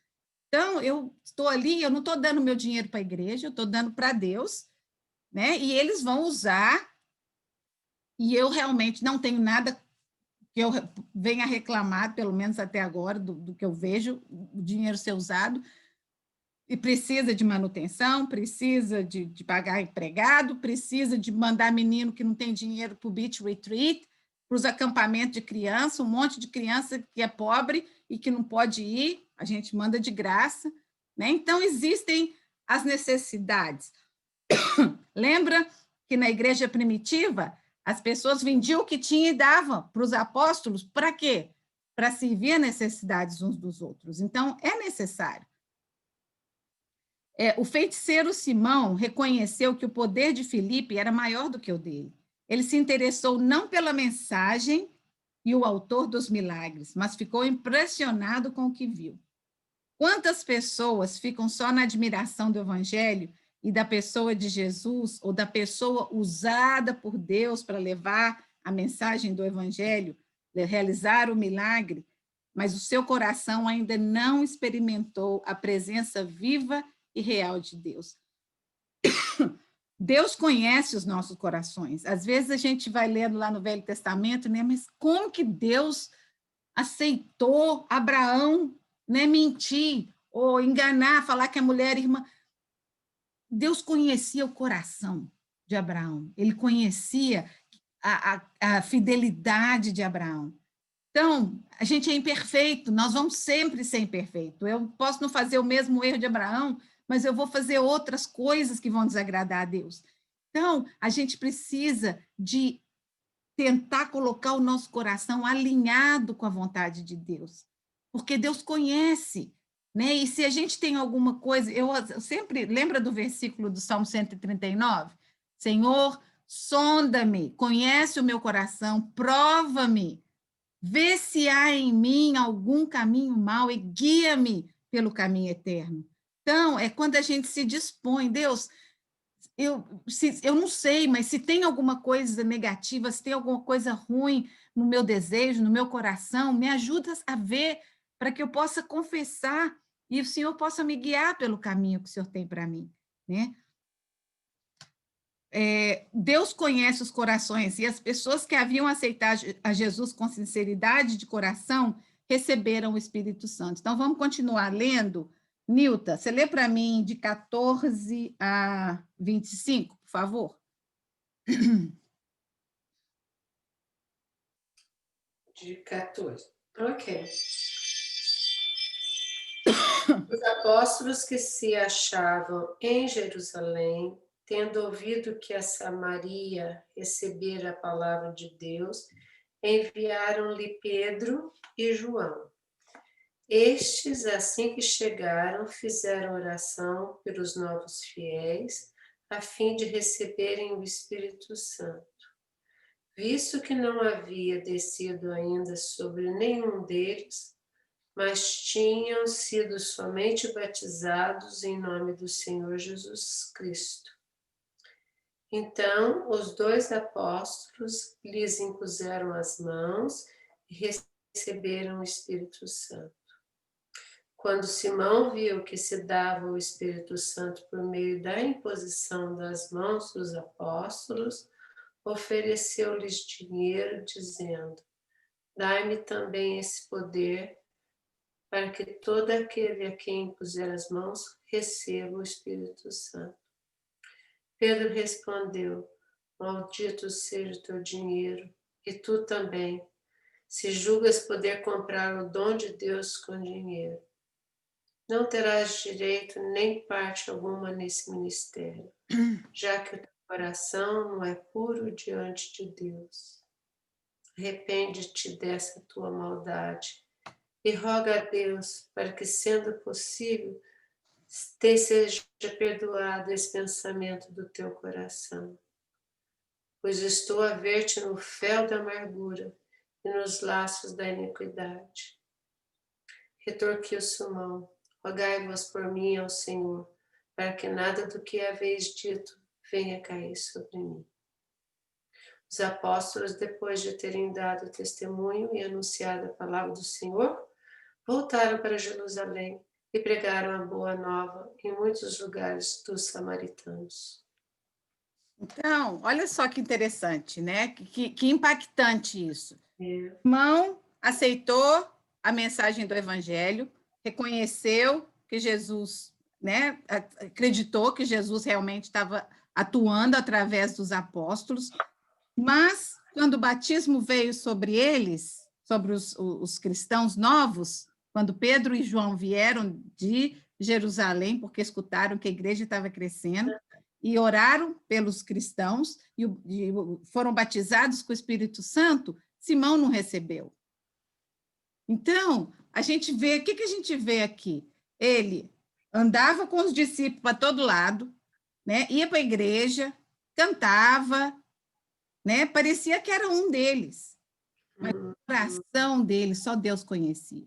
Então, eu estou ali, eu não estou dando meu dinheiro para a igreja, eu estou dando para Deus, né? E eles vão usar, e eu realmente não tenho nada que eu venha reclamar, pelo menos até agora, do que eu vejo, o dinheiro ser usado, e precisa de manutenção, precisa de pagar empregado, precisa de mandar menino que não tem dinheiro para o beach retreat, para os acampamentos de criança, um monte de criança que é pobre e que não pode ir, a gente manda de graça, né? Então, existem as necessidades. Lembra que na igreja primitiva, as pessoas vendiam o que tinha e davam para os apóstolos, para quê? Para servir as necessidades uns dos outros. Então, é necessário. O feiticeiro Simão reconheceu que o poder de Filipe era maior do que o dele. Ele se interessou não pela mensagem e o autor dos milagres, mas ficou impressionado com o que viu. Quantas pessoas ficam só na admiração do evangelho e da pessoa de Jesus, ou da pessoa usada por Deus para levar a mensagem do evangelho, realizar o milagre, mas o seu coração ainda não experimentou a presença viva e real de Deus. Deus conhece os nossos corações. Às vezes a gente vai lendo lá no Velho Testamento, né? Mas como que Deus aceitou Abraão, né, mentir, ou enganar, falar que a mulher é irmã. Deus conhecia o coração de Abraão, ele conhecia a fidelidade de Abraão. Então, a gente é imperfeito, nós vamos sempre ser imperfeitos. Eu posso não fazer o mesmo erro de Abraão, mas eu vou fazer outras coisas que vão desagradar a Deus. Então, a gente precisa de tentar colocar o nosso coração alinhado com a vontade de Deus, porque Deus conhece, né? E se a gente tem alguma coisa, eu sempre lembra do versículo do Salmo 139? Senhor, sonda-me, conhece o meu coração, prova-me, vê se há em mim algum caminho mau e guia-me pelo caminho eterno. Então, é quando a gente se dispõe, Deus, eu não sei, mas se tem alguma coisa negativa, se tem alguma coisa ruim no meu desejo, no meu coração, me ajuda a ver para que eu possa confessar e o Senhor possa me guiar pelo caminho que o Senhor tem para mim, né? Deus conhece os corações e as pessoas que haviam aceitado a Jesus com sinceridade de coração receberam o Espírito Santo. Então, vamos continuar lendo. Nilta, você lê para mim de 14 a 25, por favor? De 14. Ok. Os apóstolos que se achavam em Jerusalém, tendo ouvido que a Samaria recebera a palavra de Deus, enviaram-lhe Pedro e João. Estes, assim que chegaram, fizeram oração pelos novos fiéis, a fim de receberem o Espírito Santo. Visto que não havia descido ainda sobre nenhum deles, mas tinham sido somente batizados em nome do Senhor Jesus Cristo. Então, os 2 apóstolos lhes impuseram as mãos e receberam o Espírito Santo. Quando Simão viu que se dava o Espírito Santo por meio da imposição das mãos dos apóstolos, ofereceu-lhes dinheiro, dizendo: dai-me também esse poder, para que todo aquele a quem impuser as mãos receba o Espírito Santo. Pedro respondeu: maldito seja o teu dinheiro, e tu também, se julgas poder comprar o dom de Deus com dinheiro. Não terás direito nem parte alguma nesse ministério, já que o teu coração não é puro diante de Deus. Arrepende-te dessa tua maldade e roga a Deus para que, sendo possível, te seja perdoado esse pensamento do teu coração. Pois estou a ver-te no fel da amargura e nos laços da iniquidade. Retorquiu Simão: rogai-vos por mim ao Senhor, para que nada do que haveis dito venha cair sobre mim. Os apóstolos, depois de terem dado testemunho e anunciado a palavra do Senhor, voltaram para Jerusalém e pregaram a boa nova em muitos lugares dos samaritanos. Então, olha só que interessante, né? Que impactante isso. É. Simão aceitou a mensagem do Evangelho, reconheceu que Jesus, né? Acreditou que Jesus realmente estava atuando através dos apóstolos, mas quando o batismo veio sobre eles, sobre os cristãos novos, quando Pedro e João vieram de Jerusalém, porque escutaram que a igreja estava crescendo, e oraram pelos cristãos, e foram batizados com o Espírito Santo, Simão não recebeu. Então, a gente vê, o que a gente vê aqui? Ele andava com os discípulos para todo lado, né? Ia para a igreja, cantava, né? Parecia que era um deles, mas o coração dele só Deus conhecia,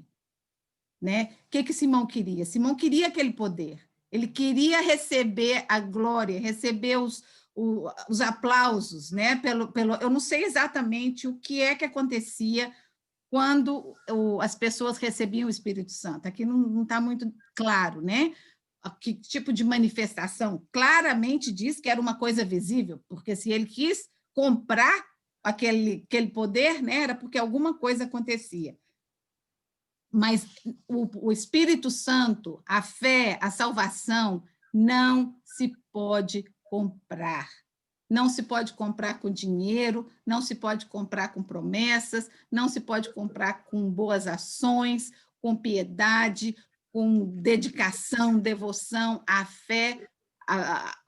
né? O que Simão queria? Simão queria aquele poder, ele queria receber a glória, receber os aplausos, né? Eu não sei exatamente o que é que acontecia quando as pessoas recebiam o Espírito Santo. Aqui não está muito claro, né? Que tipo de manifestação? Claramente diz que era uma coisa visível, porque se ele quis comprar aquele poder, né, era porque alguma coisa acontecia. Mas o Espírito Santo, a fé, a salvação, não se pode comprar. Não se pode comprar com dinheiro, não se pode comprar com promessas, não se pode comprar com boas ações, com piedade, com dedicação, devoção. A fé,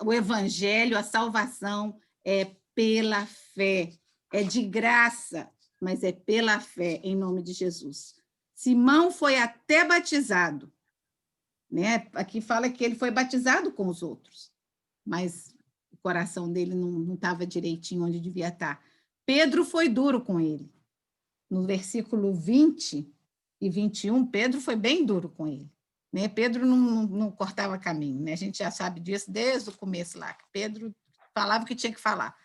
o evangelho, a salvação é pela fé. É de graça, mas é pela fé, em nome de Jesus. Simão foi até batizado, né? Aqui fala que ele foi batizado com os outros, mas o coração dele não estava direitinho onde devia estar. Pedro foi duro com ele. No versículo 20 e 21, Pedro foi bem duro com ele, né? Pedro não cortava caminho, né? A gente já sabe disso desde o começo lá, que Pedro falava o que tinha que falar.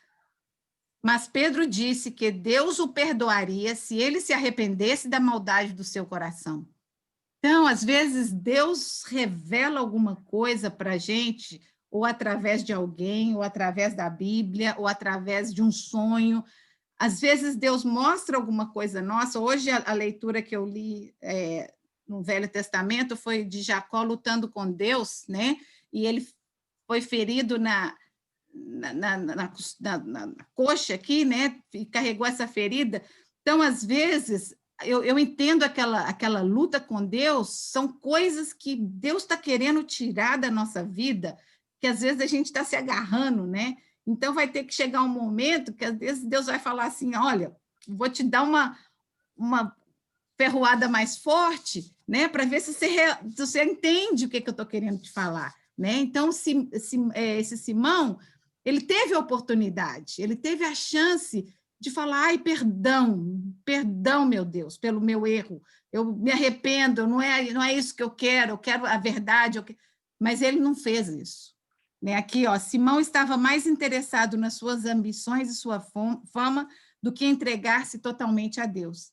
Mas Pedro disse que Deus o perdoaria se ele se arrependesse da maldade do seu coração. Então, às vezes, Deus revela alguma coisa para a gente, ou através de alguém, ou através da Bíblia, ou através de um sonho. Às vezes, Deus mostra alguma coisa nossa. Hoje, a leitura que eu li no Velho Testamento foi de Jacó lutando com Deus, né? E ele foi ferido na coxa aqui, né? E carregou essa ferida. Então, às vezes, eu entendo aquela luta com Deus, são coisas que Deus está querendo tirar da nossa vida, que às vezes a gente está se agarrando, né? Então, vai ter que chegar um momento que, às vezes, Deus vai falar assim, olha, vou te dar uma ferroada mais forte, né? Para ver se você entende o que eu estou querendo te falar, né? Então, esse Simão, ele teve a oportunidade, ele teve a chance de falar, ai, perdão, meu Deus, pelo meu erro, eu me arrependo, não é isso que eu quero a verdade, mas ele não fez isso. Né? Aqui, ó, Simão estava mais interessado nas suas ambições e sua fama do que entregar-se totalmente a Deus.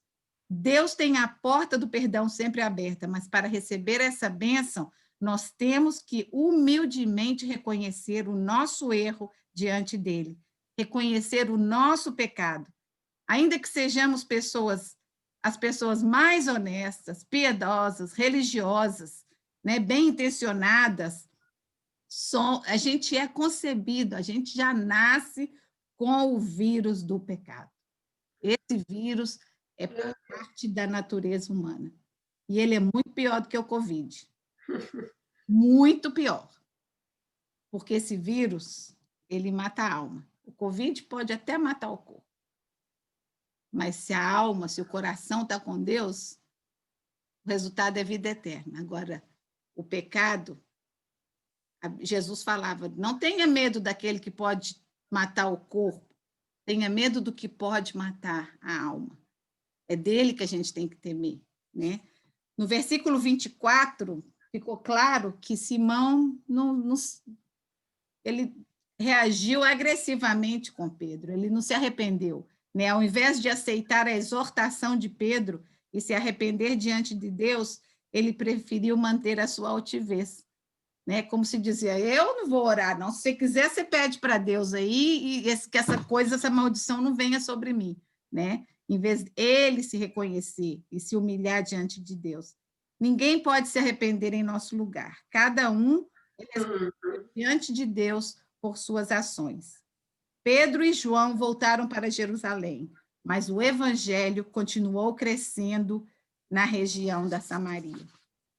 Deus tem a porta do perdão sempre aberta, mas para receber essa bênção, nós temos que humildemente reconhecer o nosso erro diante dele, reconhecer o nosso pecado. Ainda que sejamos as pessoas mais honestas, piedosas, religiosas, né, bem-intencionadas, a gente é concebido, a gente já nasce com o vírus do pecado. Esse vírus é parte da natureza humana. E ele é muito pior do que o Covid. Muito pior. Porque esse vírus, ele mata a alma. O Covid pode até matar o corpo. Mas se a alma, se o coração está com Deus, o resultado é vida eterna. Agora, o pecado, Jesus falava, não tenha medo daquele que pode matar o corpo, tenha medo do que pode matar a alma. É dele que a gente tem que temer, né? No versículo 24, ficou claro que Simão ele reagiu agressivamente com Pedro, ele não se arrependeu, né? Ao invés de aceitar a exortação de Pedro e se arrepender diante de Deus, ele preferiu manter a sua altivez, né? Como se dizia, eu não vou orar, não. Se você quiser, você pede para Deus aí e que essa maldição não venha sobre mim, né? Em vez de ele se reconhecer e se humilhar diante de Deus. Ninguém pode se arrepender em nosso lugar. Cada um é responsável diante de Deus por suas ações. Pedro e João voltaram para Jerusalém, mas o evangelho continuou crescendo na região da Samaria.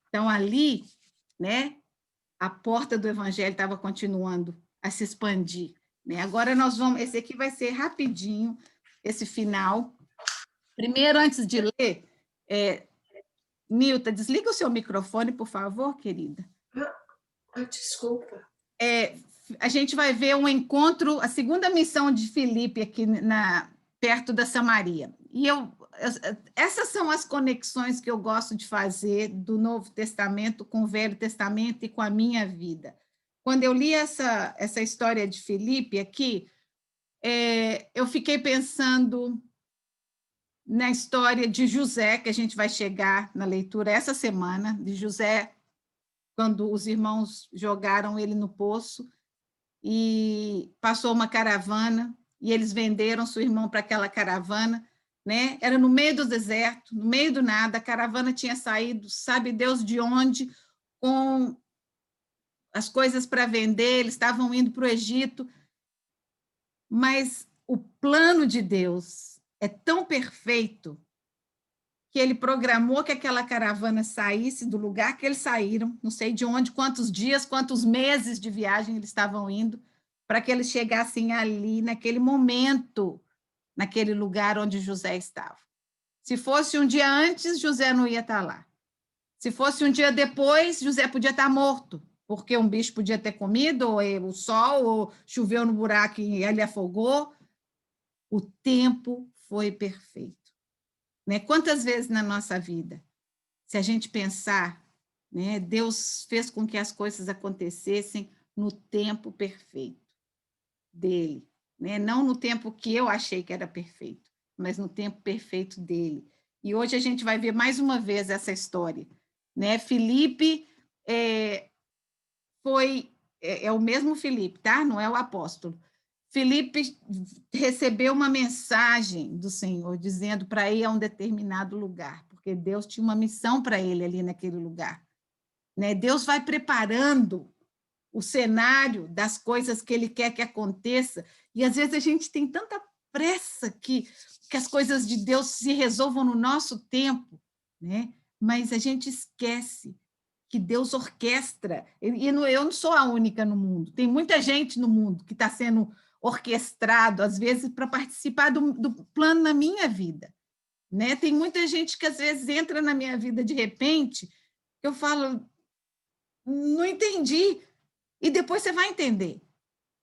Então, ali, né, a porta do evangelho estava continuando a se expandir. Né? Agora nós vamos... Esse aqui vai ser rapidinho, esse final. Primeiro, antes de ler, Nilta, desliga o seu microfone, por favor, querida. Desculpa. A gente vai ver um encontro, a segunda missão de Filipe aqui perto da Samaria. E essas são as conexões que eu gosto de fazer do Novo Testamento com o Velho Testamento e com a minha vida. Quando eu li essa história de Filipe aqui, eu fiquei pensando na história de José, que a gente vai chegar na leitura essa semana, de José, quando os irmãos jogaram ele no poço, e passou uma caravana, e eles venderam seu irmão para aquela caravana, né? Era no meio do deserto, no meio do nada, a caravana tinha saído, sabe Deus de onde, com as coisas para vender, eles estavam indo para o Egito, mas o plano de Deus é tão perfeito que ele programou que aquela caravana saísse do lugar que eles saíram, não sei de onde, quantos dias, quantos meses de viagem eles estavam indo, para que eles chegassem ali, naquele momento, naquele lugar onde José estava. Se fosse um dia antes, José não ia estar lá. Se fosse um dia depois, José podia estar morto, porque um bicho podia ter comido, ou o sol, ou choveu no buraco e ele afogou. O tempo foi perfeito. Né? Quantas vezes na nossa vida, se a gente pensar, né, Deus fez com que as coisas acontecessem no tempo perfeito dele, né? Não no tempo que eu achei que era perfeito, mas no tempo perfeito dele. E hoje a gente vai ver mais uma vez essa história. Né? Filipe é o mesmo Filipe, tá? Não é o apóstolo. Filipe recebeu uma mensagem do Senhor dizendo para ir a um determinado lugar, porque Deus tinha uma missão para ele ali naquele lugar. Né? Deus vai preparando o cenário das coisas que ele quer que aconteça, e às vezes a gente tem tanta pressa que as coisas de Deus se resolvam no nosso tempo, né? Mas a gente esquece que Deus orquestra, e eu não sou a única no mundo, tem muita gente no mundo que está sendo orquestrado, às vezes, para participar do plano na minha vida. Né? Tem muita gente que, às vezes, entra na minha vida de repente, eu falo, não entendi, e depois você vai entender.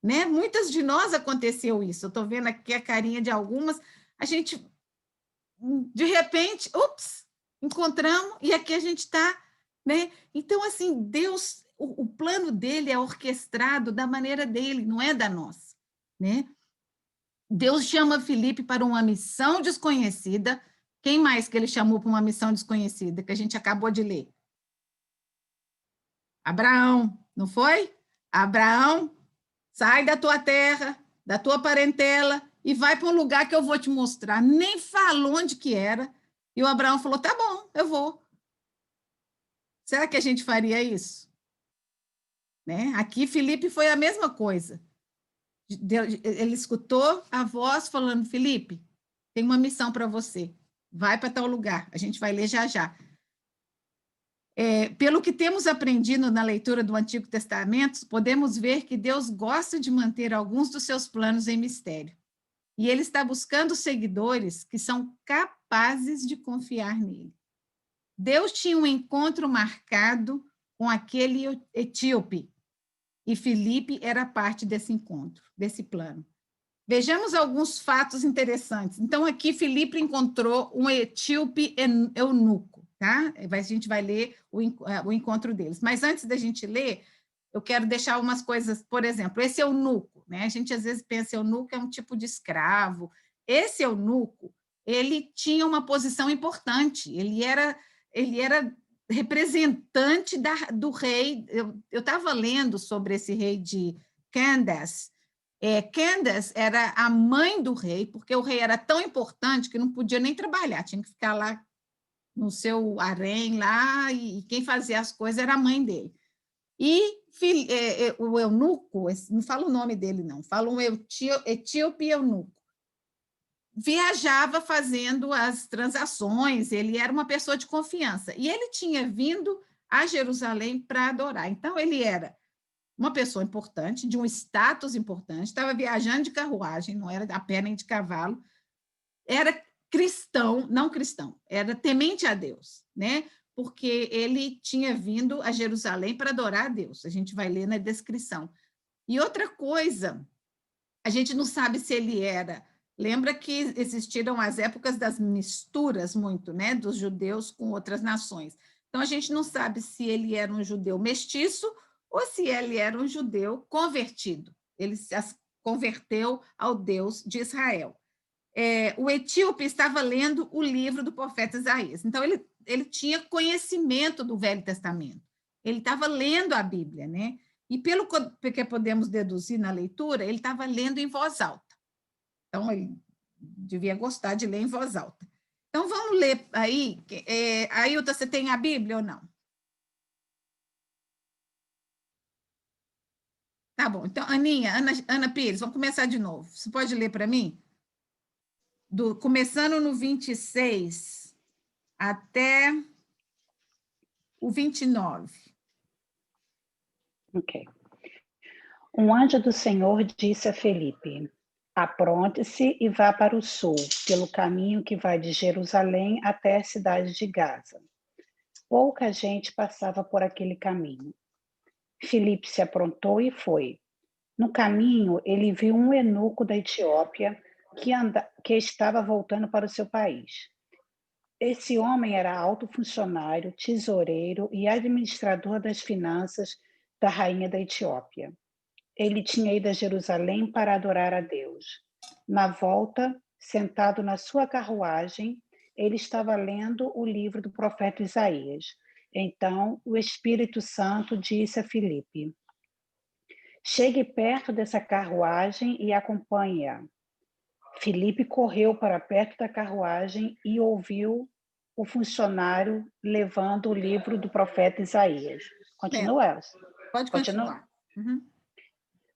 Né? Muitas de nós aconteceu isso, eu estou vendo aqui a carinha de algumas, a gente, de repente, ups, encontramos, e aqui a gente está. Né? Então, assim, Deus, o plano dele é orquestrado da maneira dele, não é da nossa. Né? Deus chama Filipe para uma missão desconhecida. Quem mais que ele chamou para uma missão desconhecida, que a gente acabou de ler? Abraão, não foi? Abraão, sai da tua terra, da tua parentela, e vai para um lugar que eu vou te mostrar. Nem falou onde que era. E o Abraão falou, tá bom, eu vou. Será que a gente faria isso? Né? Aqui, Filipe foi a mesma coisa. Ele escutou a voz falando, Filipe, tem uma missão para você. Vai para tal lugar. A gente vai ler já já. Pelo que temos aprendido na leitura do Antigo Testamento, podemos ver que Deus gosta de manter alguns dos seus planos em mistério. E ele está buscando seguidores que são capazes de confiar nele. Deus tinha um encontro marcado com aquele etíope, e Filipe era parte desse encontro, desse plano. Vejamos alguns fatos interessantes. Então, aqui, Filipe encontrou um etíope eunuco, tá? A gente vai ler o encontro deles. Mas antes da gente ler, eu quero deixar umas coisas, por exemplo, esse eunuco, né? A gente às vezes pensa eunuco é um tipo de escravo. Esse eunuco, ele tinha uma posição importante, ele era representante do rei. Eu estava lendo sobre esse rei de Candace. Candace era a mãe do rei, porque o rei era tão importante que não podia nem trabalhar, tinha que ficar lá no seu harém, lá, e quem fazia as coisas era a mãe dele. E o eunuco, não falo o nome dele, não, falo um etíope eunuco, viajava fazendo as transações, ele era uma pessoa de confiança, e ele tinha vindo a Jerusalém para adorar. Então, ele era uma pessoa importante, de um status importante, estava viajando de carruagem, não era a pé nem de cavalo, era cristão, não cristão, era temente a Deus, né? Porque ele tinha vindo a Jerusalém para adorar a Deus, a gente vai ler na descrição. E outra coisa, a gente não sabe se ele era... Lembra que existiram as épocas das misturas muito, né, dos judeus com outras nações. Então, a gente não sabe se ele era um judeu mestiço ou se ele era um judeu convertido. Ele se converteu ao Deus de Israel. O etíope estava lendo o livro do profeta Isaías. Então, ele tinha conhecimento do Velho Testamento. Ele estava lendo a Bíblia, né? E pelo que podemos deduzir na leitura, ele estava lendo em voz alta. Então, ele devia gostar de ler em voz alta. Então, vamos ler aí. Ailton, você tem a Bíblia ou não? Tá bom. Então, Aninha, Ana Pires, vamos começar de novo. Você pode ler para mim? Começando no 26 até o 29. Ok. Um anjo do Senhor disse a Felipe: apronte-se e vá para o sul, pelo caminho que vai de Jerusalém até a cidade de Gaza. Pouca gente passava por aquele caminho. Felipe se aprontou e foi. No caminho, ele viu um eunuco da Etiópia que estava voltando para o seu país. Esse homem era alto funcionário, tesoureiro e administrador das finanças da rainha da Etiópia. Ele tinha ido a Jerusalém para adorar a Deus. Na volta, sentado na sua carruagem, ele estava lendo o livro do profeta Isaías. Então, o Espírito Santo disse a Filipe: chegue perto dessa carruagem e acompanhe-a. Filipe correu para perto da carruagem e ouviu o funcionário levando o livro do profeta Isaías. Continua, Elsa? Pode continuar. Uhum.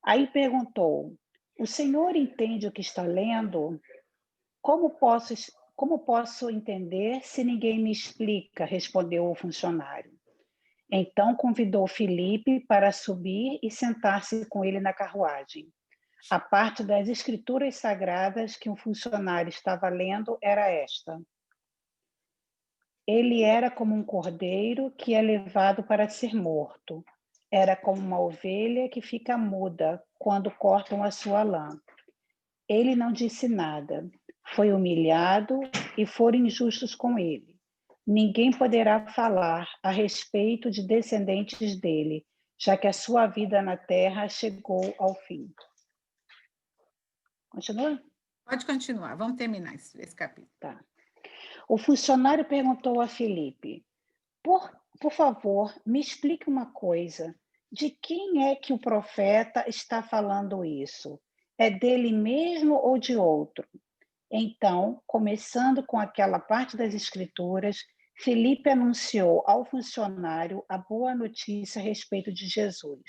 Aí perguntou: o senhor entende o que está lendo? Como posso entender se ninguém me explica? Respondeu o funcionário. Então convidou Filipe para subir e sentar-se com ele na carruagem. A parte das escrituras sagradas que o funcionário estava lendo era esta: ele era como um cordeiro que é levado para ser morto. Era como uma ovelha que fica muda quando cortam a sua lã. Ele não disse nada. Foi humilhado e foram injustos com ele. Ninguém poderá falar a respeito de descendentes dele, já que a sua vida na terra chegou ao fim. Continua? Pode continuar. Vamos terminar esse capítulo. Tá. O funcionário perguntou a Filipe: por favor, me explique uma coisa. De quem é que o profeta está falando isso? É dele mesmo ou de outro? Então, começando com aquela parte das Escrituras, Filipe anunciou ao funcionário a boa notícia a respeito de Jesus.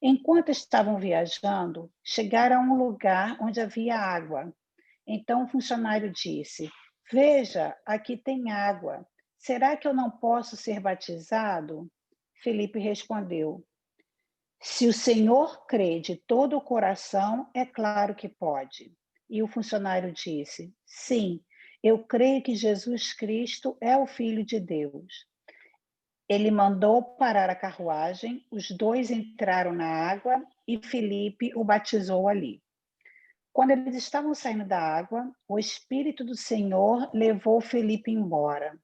Enquanto estavam viajando, chegaram a um lugar onde havia água. Então o funcionário disse: veja, aqui tem água. Será que eu não posso ser batizado? Filipe respondeu: se o Senhor crê de todo o coração, é claro que pode. E o funcionário disse: sim, eu creio que Jesus Cristo é o Filho de Deus. Ele mandou parar a carruagem, os dois entraram na água e Filipe o batizou ali. Quando eles estavam saindo da água, o Espírito do Senhor levou Filipe embora.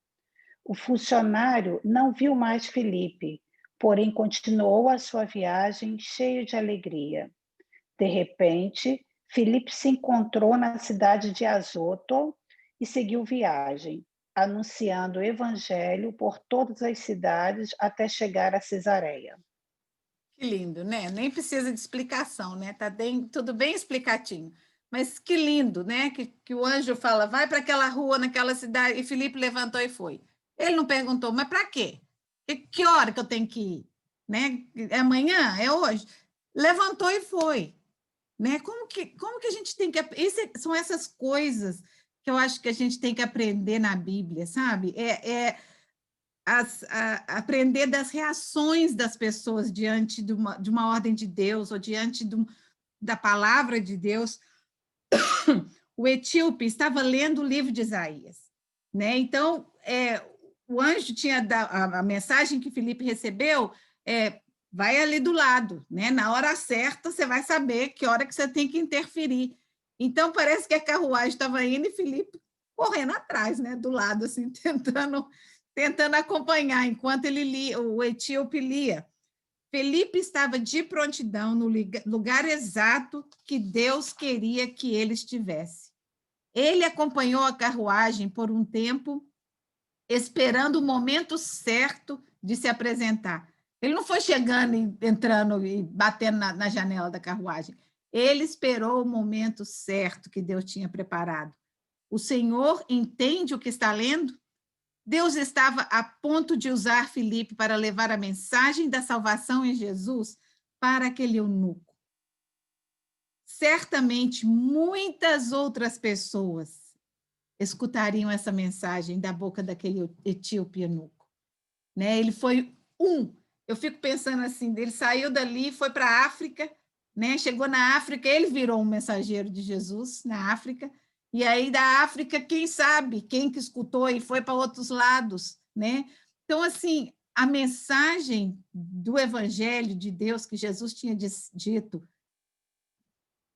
O funcionário não viu mais Filipe, porém continuou a sua viagem cheio de alegria. De repente, Filipe se encontrou na cidade de Azoto e seguiu viagem, anunciando o evangelho por todas as cidades até chegar a Cesareia. Que lindo, né? Nem precisa de explicação, né? Tá tudo bem explicadinho. Mas que lindo, né? Que o anjo fala, vai para aquela rua, naquela cidade, e Filipe levantou e foi. Ele não perguntou, mas para quê? Que hora que eu tenho que ir? Né? É amanhã? É hoje? Levantou e foi. Né? Como que a gente tem que... São essas coisas que eu acho que a gente tem que aprender na Bíblia, sabe? Aprender das reações das pessoas diante de uma ordem de Deus ou diante da palavra de Deus. O etíope estava lendo o livro de Isaías, né? Então, o anjo tinha a mensagem que Filipe recebeu, vai ali do lado, né? Na hora certa, você vai saber que hora que você tem que interferir. Então, parece que a carruagem estava indo e Filipe correndo atrás, né? Do lado, assim, tentando acompanhar, enquanto ele lia, o etíope lia. Felipe estava de prontidão no lugar exato que Deus queria que ele estivesse. Ele acompanhou a carruagem por um tempo, esperando o momento certo de se apresentar. Ele não foi chegando, entrando e batendo na janela da carruagem. Ele esperou o momento certo que Deus tinha preparado. O Senhor entende o que está lendo? Deus estava a ponto de usar Filipe para levar a mensagem da salvação em Jesus para aquele eunuco. Certamente, muitas outras pessoas escutariam essa mensagem da boca daquele etíope eunuco. Né? Ele foi eu fico pensando assim, ele saiu dali, foi para a África, né? Chegou na África, ele virou um mensageiro de Jesus na África, e aí da África, quem sabe, quem que escutou e foi para outros lados, né? Então, assim, a mensagem do Evangelho de Deus que Jesus tinha dito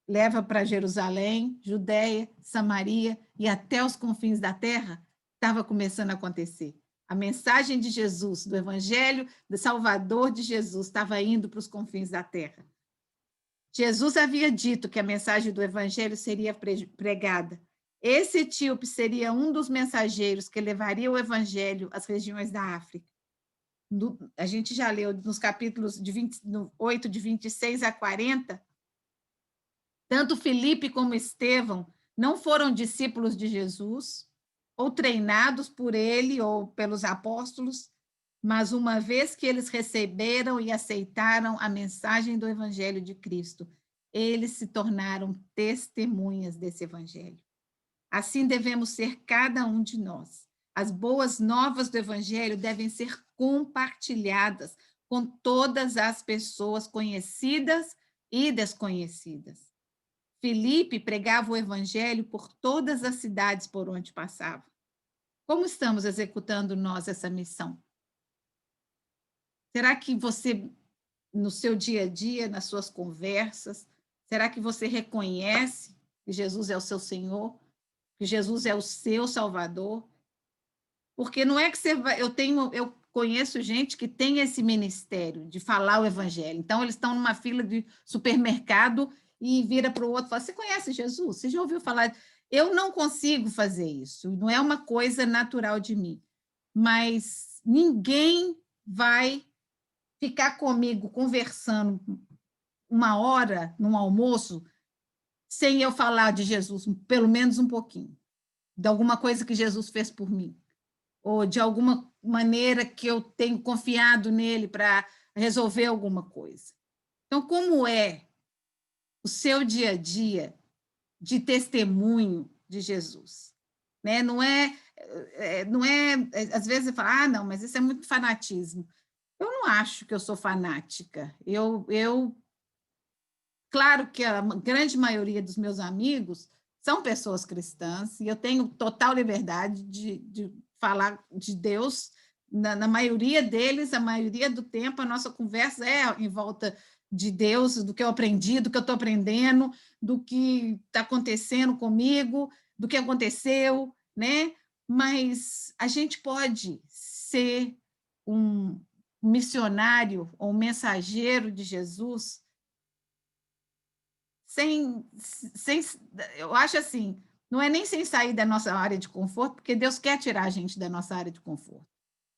leva para Jerusalém, Judéia, Samaria e até os confins da terra, estava começando a acontecer. A mensagem de Jesus, do Evangelho do Salvador de Jesus, estava indo para os confins da terra. Jesus havia dito que a mensagem do Evangelho seria pregada. Esse etíope seria um dos mensageiros que levaria o Evangelho às regiões da África. A gente já leu nos capítulos 8, de 26 a 40, tanto Filipe como Estevão não foram discípulos de Jesus, ou treinados por ele ou pelos apóstolos, mas uma vez que eles receberam e aceitaram a mensagem do Evangelho de Cristo, eles se tornaram testemunhas desse Evangelho. Assim devemos ser cada um de nós. As boas novas do Evangelho devem ser compartilhadas com todas as pessoas conhecidas e desconhecidas. Filipe pregava o Evangelho por todas as cidades por onde passava. Como estamos executando nós essa missão? Será que você, no seu dia a dia, nas suas conversas, será que você reconhece que Jesus é o seu Senhor, que Jesus é o seu Salvador? Porque não é que você vai... Eu conheço gente que tem esse ministério de falar o Evangelho. Então, eles estão numa fila de supermercado e vira para o outro e fala, você conhece Jesus? Você já ouviu falar? Eu não consigo fazer isso, não é uma coisa natural de mim. Mas ninguém vai ficar comigo conversando 1 hora num almoço sem eu falar de Jesus, pelo menos um pouquinho, de alguma coisa que Jesus fez por mim, ou de alguma maneira que eu tenho confiado nele para resolver alguma coisa. Então, como é o seu dia a dia de testemunho de Jesus? Né? Não é, às vezes você fala, não, mas isso é muito fanatismo. Eu não acho que eu sou fanática. Claro que a grande maioria dos meus amigos são pessoas cristãs, e eu tenho total liberdade de falar de Deus. Na maioria deles, a maioria do tempo, a nossa conversa é em volta de Deus, do que eu aprendi, do que eu estou aprendendo, do que está acontecendo comigo, do que aconteceu, né? Mas a gente pode ser um missionário ou um mensageiro de Jesus eu acho assim, não é nem sem sair da nossa área de conforto, porque Deus quer tirar a gente da nossa área de conforto.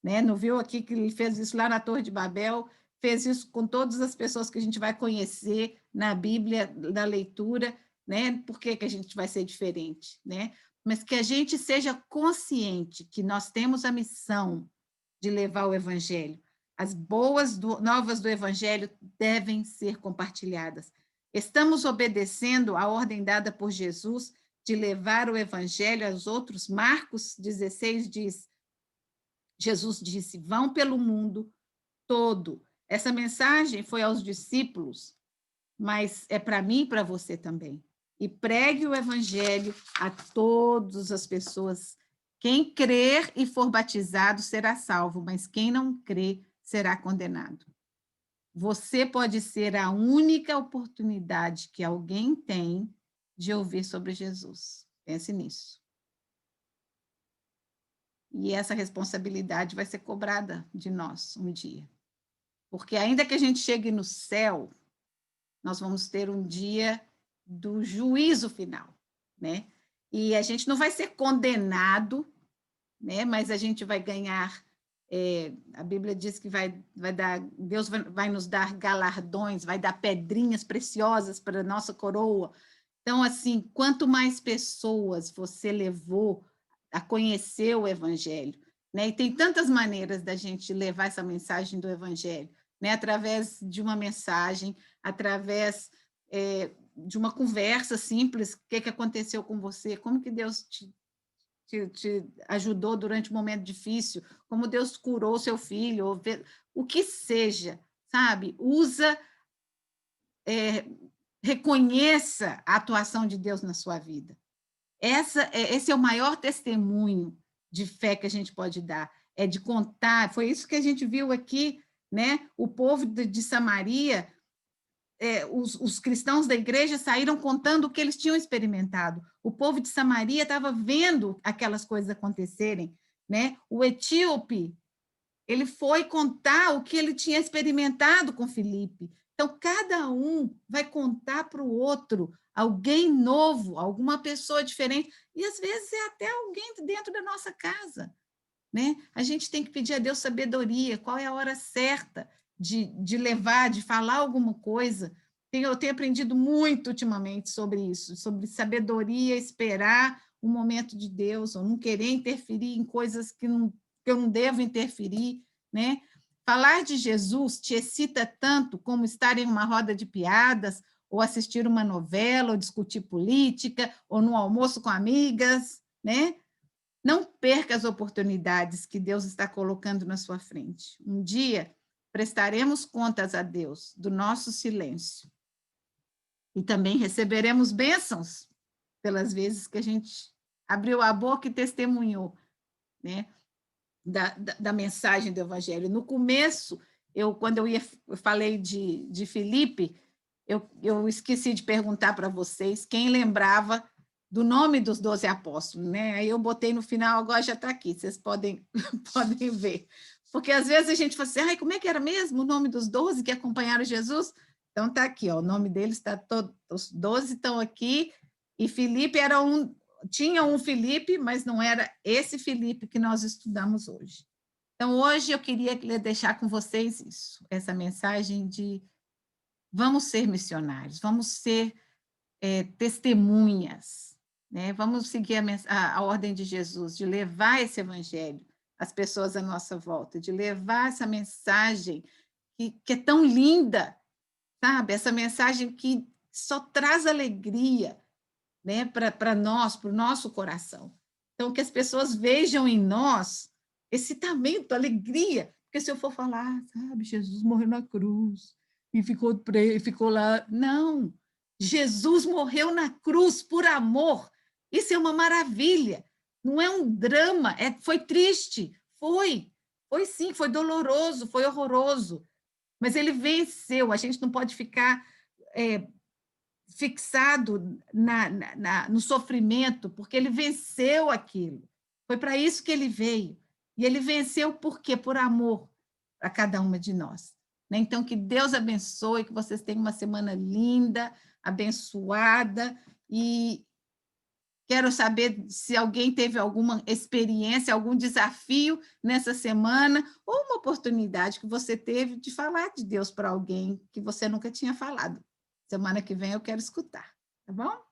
Né? Não viu aqui que ele fez isso lá na Torre de Babel, fez isso com todas as pessoas que a gente vai conhecer na Bíblia, na leitura, né? Por que a gente vai ser diferente? Né? Mas que a gente seja consciente que nós temos a missão de levar o Evangelho. As boas novas do Evangelho devem ser compartilhadas. Estamos obedecendo a ordem dada por Jesus de levar o Evangelho aos outros? Marcos 16 diz, Jesus disse, vão pelo mundo todo. Essa mensagem foi aos discípulos, mas é para mim e para você também. E pregue o Evangelho a todas as pessoas. Quem crer e for batizado será salvo, mas quem não crer será condenado. Você pode ser a única oportunidade que alguém tem de ouvir sobre Jesus. Pense nisso. E essa responsabilidade vai ser cobrada de nós um dia. Porque ainda que a gente chegue no céu, nós vamos ter um dia do juízo final, né? E a gente não vai ser condenado, né? Mas a gente vai ganhar A Bíblia diz que Deus vai nos dar galardões, vai dar pedrinhas preciosas para a nossa coroa. Então, assim, quanto mais pessoas você levou a conhecer o Evangelho, né? E tem tantas maneiras da gente levar essa mensagem do Evangelho, né? Através de uma mensagem, através de uma conversa simples, o que aconteceu com você, como que Deus te ajudou durante um momento difícil, como Deus curou seu filho, o que seja, sabe? Reconheça a atuação de Deus na sua vida. Esse é o maior testemunho de fé que a gente pode dar, é de contar, foi isso que a gente viu aqui, né? O povo de Samaria, os cristãos da igreja saíram contando o que eles tinham experimentado. O povo de Samaria estava vendo aquelas coisas acontecerem, né? O etíope, ele foi contar o que ele tinha experimentado com Filipe. Então, cada um vai contar para o outro alguém novo, alguma pessoa diferente, e às vezes é até alguém dentro da nossa casa, né? A gente tem que pedir a Deus sabedoria, qual é a hora certa de levar, de falar alguma coisa. Eu tenho aprendido muito ultimamente sobre isso, sobre sabedoria, esperar o momento de Deus, ou não querer interferir em coisas que eu não devo interferir, né? Falar de Jesus te excita tanto como estar em uma roda de piadas, ou assistir uma novela, ou discutir política, ou no almoço com amigas, né? Não perca as oportunidades que Deus está colocando na sua frente. Um dia prestaremos contas a Deus do nosso silêncio. E também receberemos bênçãos pelas vezes que a gente abriu a boca e testemunhou, né, da mensagem do Evangelho. No começo, quando eu falei de Filipe, eu esqueci de perguntar para vocês quem lembrava do nome dos 12 apóstolos, né? Aí eu botei no final, agora já está aqui, vocês podem ver. Porque às vezes a gente fala assim, como é que era mesmo o nome dos 12 que acompanharam Jesus? Então está aqui, ó, o nome deles está todo, os 12 estão aqui, e Filipe tinha um Filipe, mas não era esse Filipe que nós estudamos hoje. Então, hoje eu queria deixar com vocês isso, essa mensagem de vamos ser missionários, vamos ser testemunhas, né? Vamos seguir a ordem de Jesus, de levar esse evangelho às pessoas à nossa volta, de levar essa mensagem que é tão linda, sabe? Essa mensagem que só traz alegria, né? Para nós, para o nosso coração. Então, que as pessoas vejam em nós excitamento, alegria, porque se eu for falar, sabe, Jesus morreu na cruz e ficou lá, não, Jesus morreu na cruz por amor, isso é uma maravilha, não é um drama, foi triste, foi sim, foi doloroso, foi horroroso, mas ele venceu, a gente não pode ficar fixado no sofrimento, porque ele venceu aquilo, foi para isso que ele veio, e ele venceu por quê? Por amor a cada uma de nós. Então, que Deus abençoe, que vocês tenham uma semana linda, abençoada, e quero saber se alguém teve alguma experiência, algum desafio nessa semana, ou uma oportunidade que você teve de falar de Deus para alguém que você nunca tinha falado. Semana que vem eu quero escutar, tá bom?